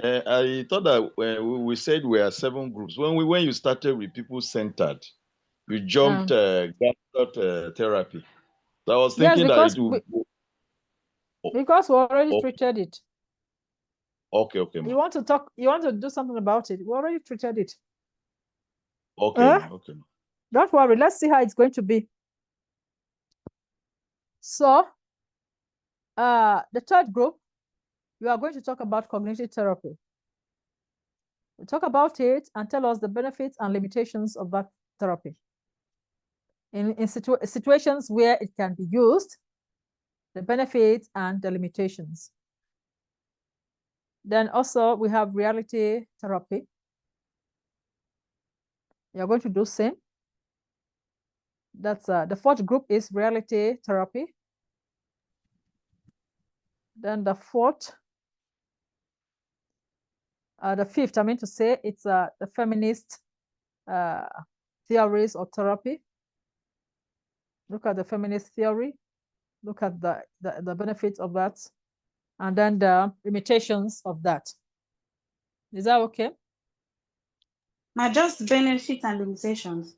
I thought that when we said we are 7 groups. When you started with people-centered, you jumped therapy. So I was thinking that it would. Because we already treated it. Okay. You want to talk? You want to do something about it? We already treated it. Okay. Okay. Don't worry. Let's see how it's going to be. So, the third group, you are going to talk about cognitive therapy. We'll talk about it and tell us the benefits and limitations of that therapy. In situations where it can be used, the benefits and the limitations. Then also we have reality therapy. You're going to do same. That's the fourth group is reality therapy. Then the fifth, I mean to say, it's the feminist theories of therapy. Look at the feminist theory. Look at the benefits of that, and then the limitations of that. Is that okay? Not just benefits and limitations.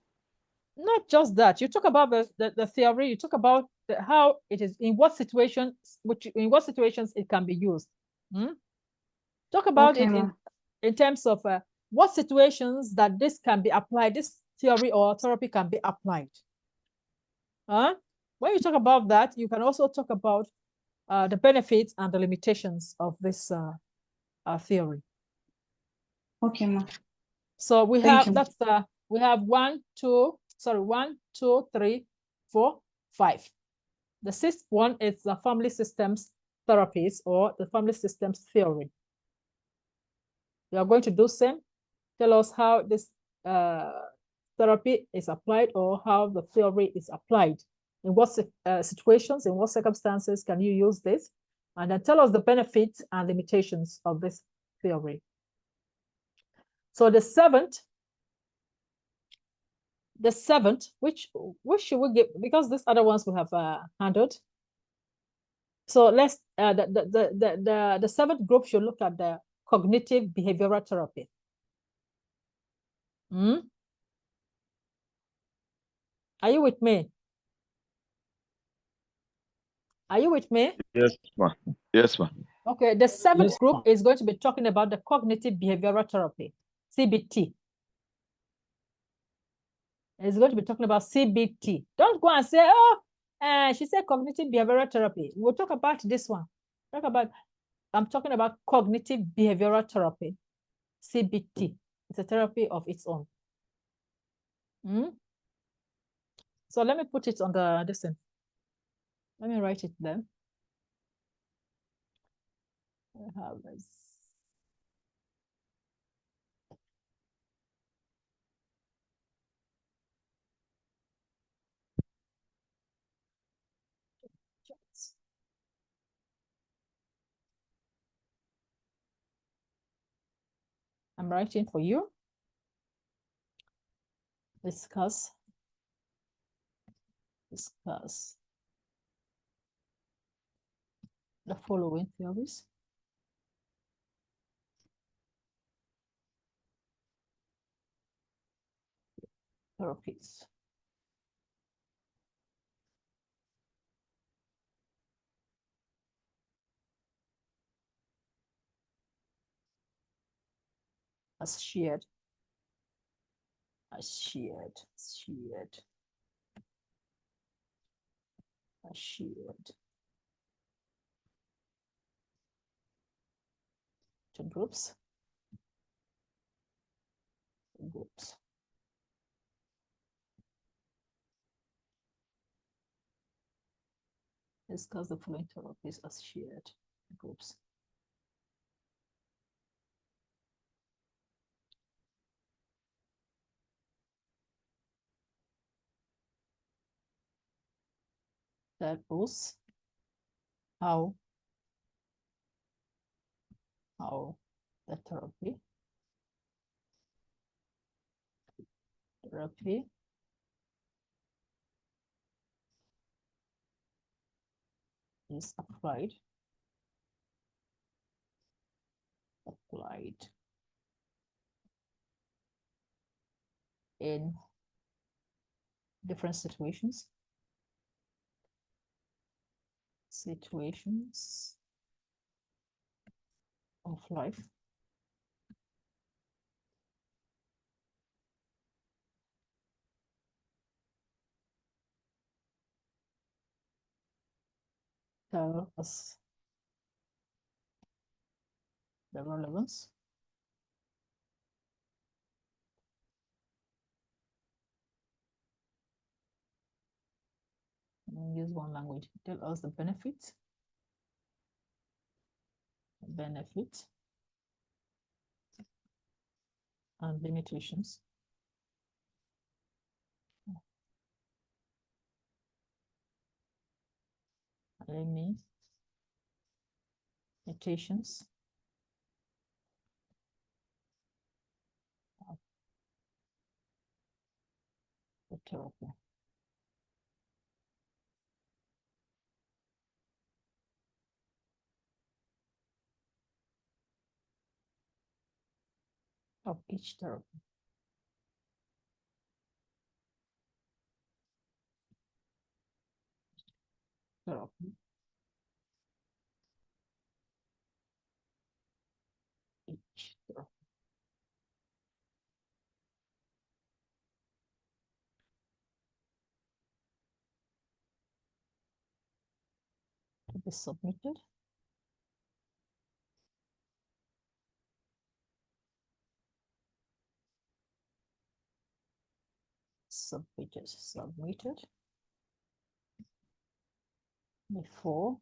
Not just that. You talk about the theory. You talk about how it is, in what situations it can be used. Talk about it in terms of what situations that this can be applied, this theory or therapy can be applied. When you talk about that, you can also talk about the benefits and the limitations of this theory. Okay, ma. So we have we have 1, 2, 3, 4, 5. The sixth one is the family systems therapies or the family systems theory. You are going to do same. Tell us how this therapy is applied or how the theory is applied. In what situations, in what circumstances can you use this? And then tell us the benefits and limitations of this theory. So the seventh, which should we give, because these other ones we have handled. So let's the seventh group should look at the cognitive behavioral therapy. Are you with me? Are you with me? Yes, ma'am. Yes, ma'am. Okay, the seventh group is going to be talking about the cognitive behavioral therapy, CBT. It's going to be talking about CBT. Don't go and say, oh, she said cognitive behavioral therapy. We'll talk about this one. I'm talking about cognitive behavioral therapy, CBT. It's a therapy of its own. So let me put it on the distance. Let me write it there. I have this. I'm writing for you. Discuss the following theories. Therapies. As shared. to groups. Groups. Discuss the following therapies as shared groups. Purpose, how the therapy is applied in different situations of life. Tell us the relevance and use one language. Tell us the benefits and limitations of the therapy. Of each therapy. Each therapy. To be submitted. Submitted before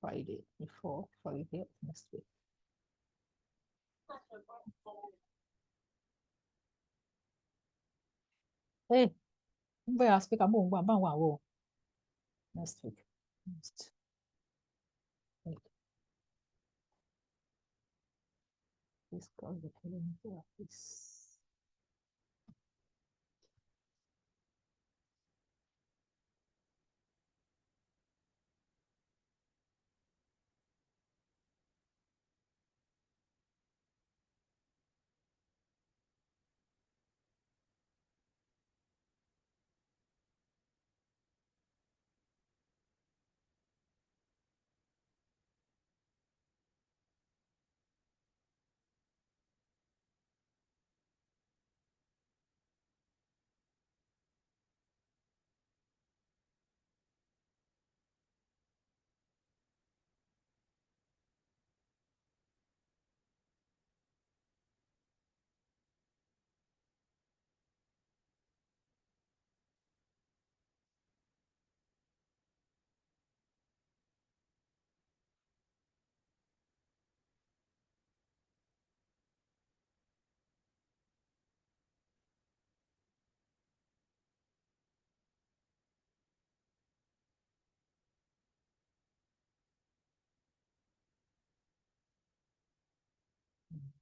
Friday of next week. Hey, where speak about next week. Next week. Discuss the following therapies.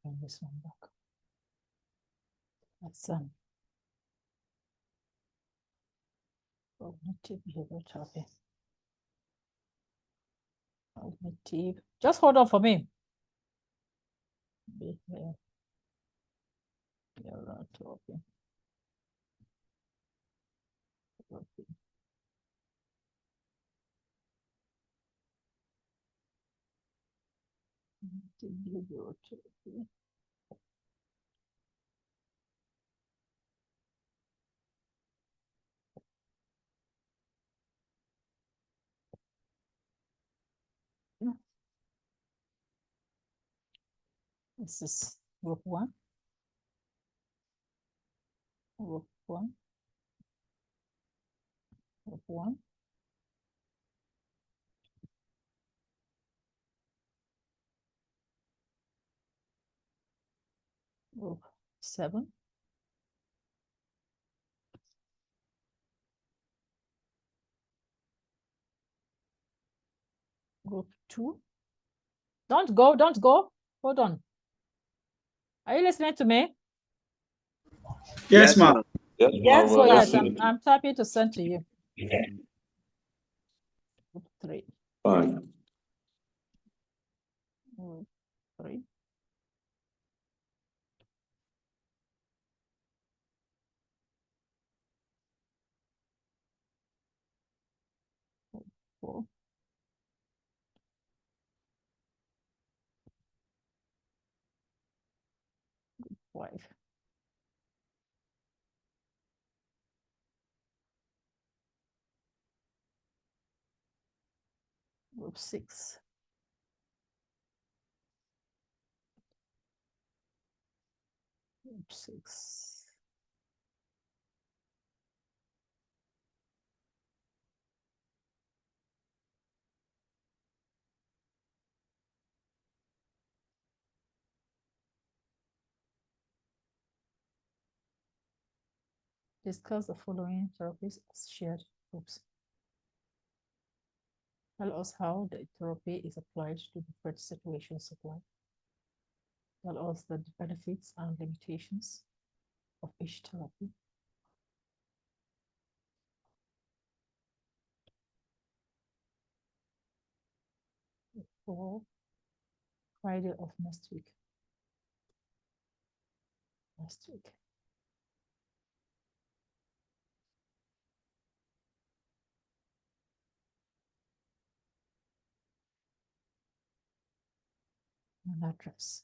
Bring this one back. That's cognitive behavioral therapy. Cognitive. Just hold on for me. Behavioral therapy. Behavioral therapy. This is group 1. Group 1. Group 1. Group 7. Group 2. Don't go, don't go. Hold on. Are you listening to me? Yes, ma'am. Yes, Yes, ma'am. yes, I'm happy to send to you. Group 3. Fine. Group 3. Group 4. Group 5. Group 6. Group 6. Discuss the following therapies as shared groups. Tell us how the therapy is applied to different situations of life. Tell us the benefits and limitations of each therapy. For Friday of next week. Next week. An address.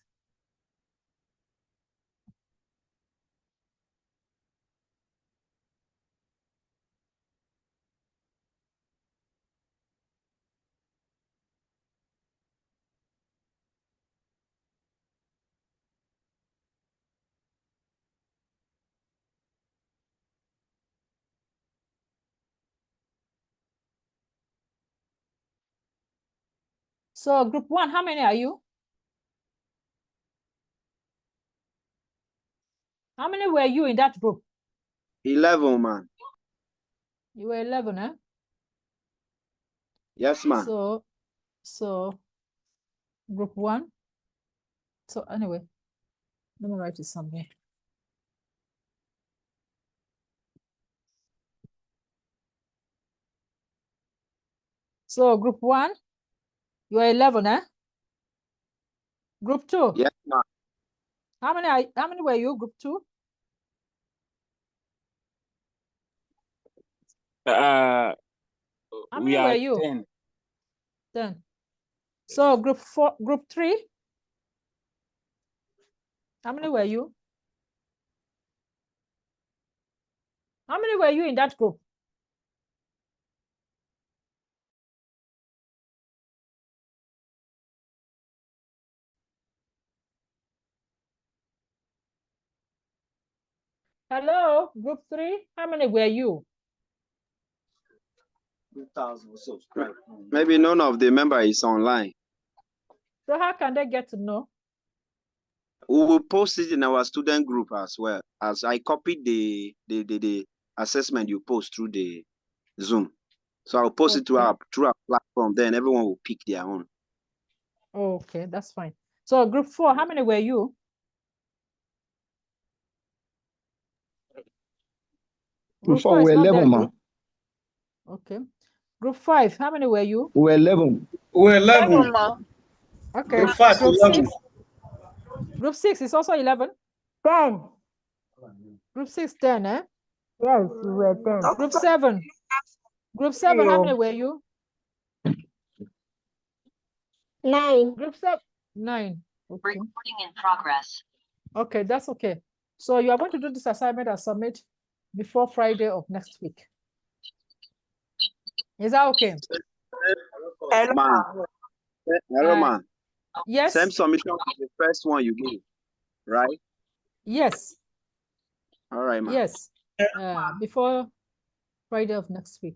So group 1, how many are you? How many were you in that group? 11, man. You were 11, eh? Yes, ma'am. So group 1. So anyway, let me write it somewhere. So group 1, you are 11, eh? Group 2. Yes, ma'am. How many were you, group 2? How many were you? 10. 10. So group 4, group 3. How many were you? How many were you in that group? Hello, group 3. How many were you? 2,000 subscribers. Maybe none of the member is online. So how can they get to know? We will post it in our student group as well. As I copied the assessment you post through the Zoom. So I'll post it through our platform. Then everyone will pick their own. Okay, that's fine. So group 4, how many were you? Group 4 were 11, man. Okay. Group 5, how many were you? We were 11. We're 11. Okay. Group 5, Group 11. 6. Group 6 is also 11. 10. Group 6, 10, eh? Yes, we were 10. Group 7. Group 7, how many were you? 9. Group 7, 9. Okay. Recording in progress. Okay, that's okay. So you are going to do this assignment and submit before Friday of next week. Is that okay? Man. Hello, man. Yes. Same submission as the first one you gave, right? Yes. All right, ma. Yes. Before Friday of next week.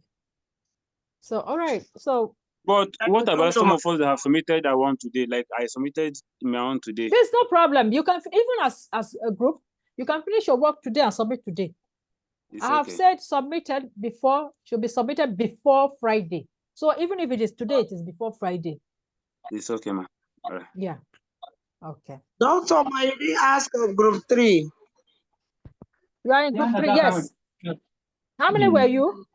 So, all right. So, but what about some of us that have submitted our own today? Like I submitted my own today. there's no problem. You can, even as a group, you can finish your work today and submit today. It's I have okay. said submitted before, should be submitted before Friday. So even if it is today, it is before Friday. It's okay, ma. All right. Yeah. Okay. Doctor, you didn't ask of group 3. You are in group 3, yes. How many were you?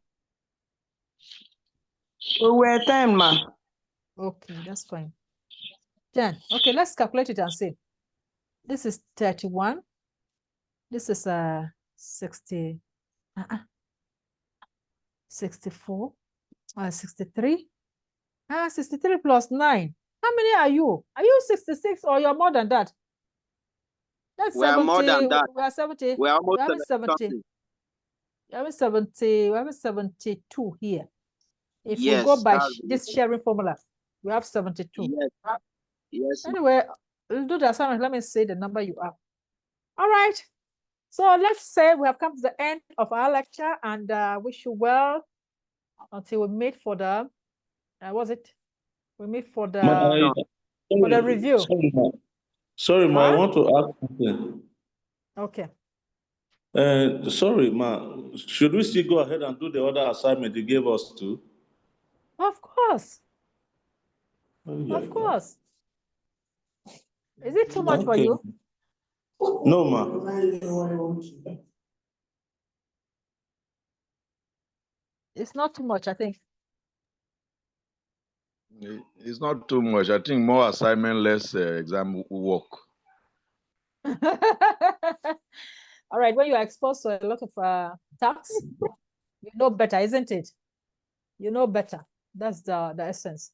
We were 10, ma. Okay, that's fine. 10. Okay, let's calculate it and see. This is 31. This is 60. 64. 63. 63 plus 9. How many are you? Are you 66 or you're more than that? That's We are 70. more than that. We are 70. We are almost We're having 70. something. We're having 70. We're having 72 here. If we Yes, go by that's this sharing formula, we have 72. yes. Yes. Anyway, we'll do the assignment. Let me say the number you have. All right. So let's say we have come to the end of our lecture, and wish you well until we meet for the, was it? We meet for the review. Sorry, ma. I Huh? want to ask something. Okay. Sorry, ma. Should we still go ahead and do the other assignment you gave us too? Of course. Oh, yeah, Of course. Is it too much for okay. you? No, ma. It's not too much, I think. It's not too much. I think more assignment, less exam work. All right, when you are exposed to a lot of tasks, you know better, isn't it? You know better. That's the essence.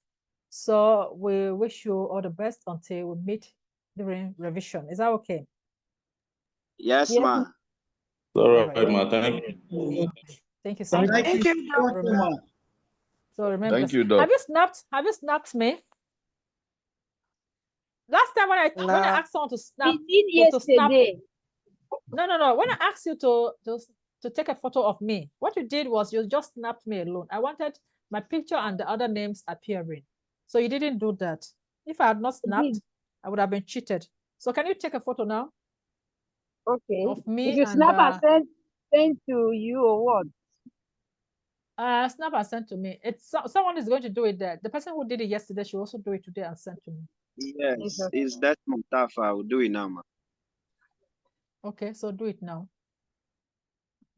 So we wish you all the best until we meet during revision. Is that okay? Yes, ma. All right, ma. Thank you. Thank you so much. Thank you, Doctor, ma. So remember, Thank you, Doc. have you snapped me? Last time when I asked someone to snap, to snap. No. When I asked you to take a photo of me, what you did was you just snapped me alone. I wanted my picture and the other names appearing. So you didn't do that. If I had not snapped, I would have been cheated. So can you take a photo now? Okay. Of me If you and snap and send to you or what? snap and send to me. It's someone is going to do it there. The person who did it yesterday should also do it today and send to me. Yes, it's that Montafa. I will do it now, ma. Okay, so do it now.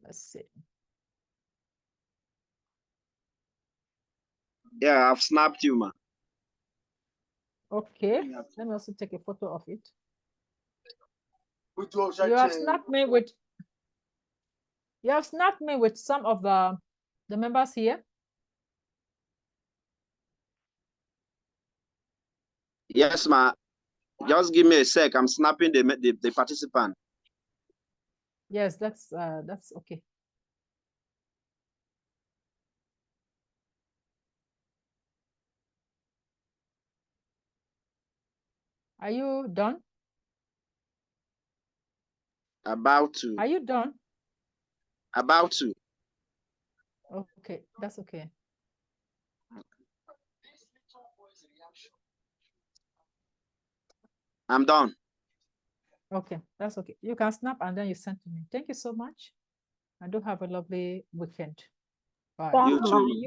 Let's see. Yeah, I've snapped you, ma. Okay, let me also take a photo of it. You have snapped me with some of the members here. Yes, ma. Just give me a sec. I'm snapping the participant. Yes, that's okay. Are you done? About to. Are you done? About to. Okay, that's okay. I'm done. Okay, that's okay. You can snap and then you send to me. Thank you so much. And do have a lovely weekend. Bye. You too.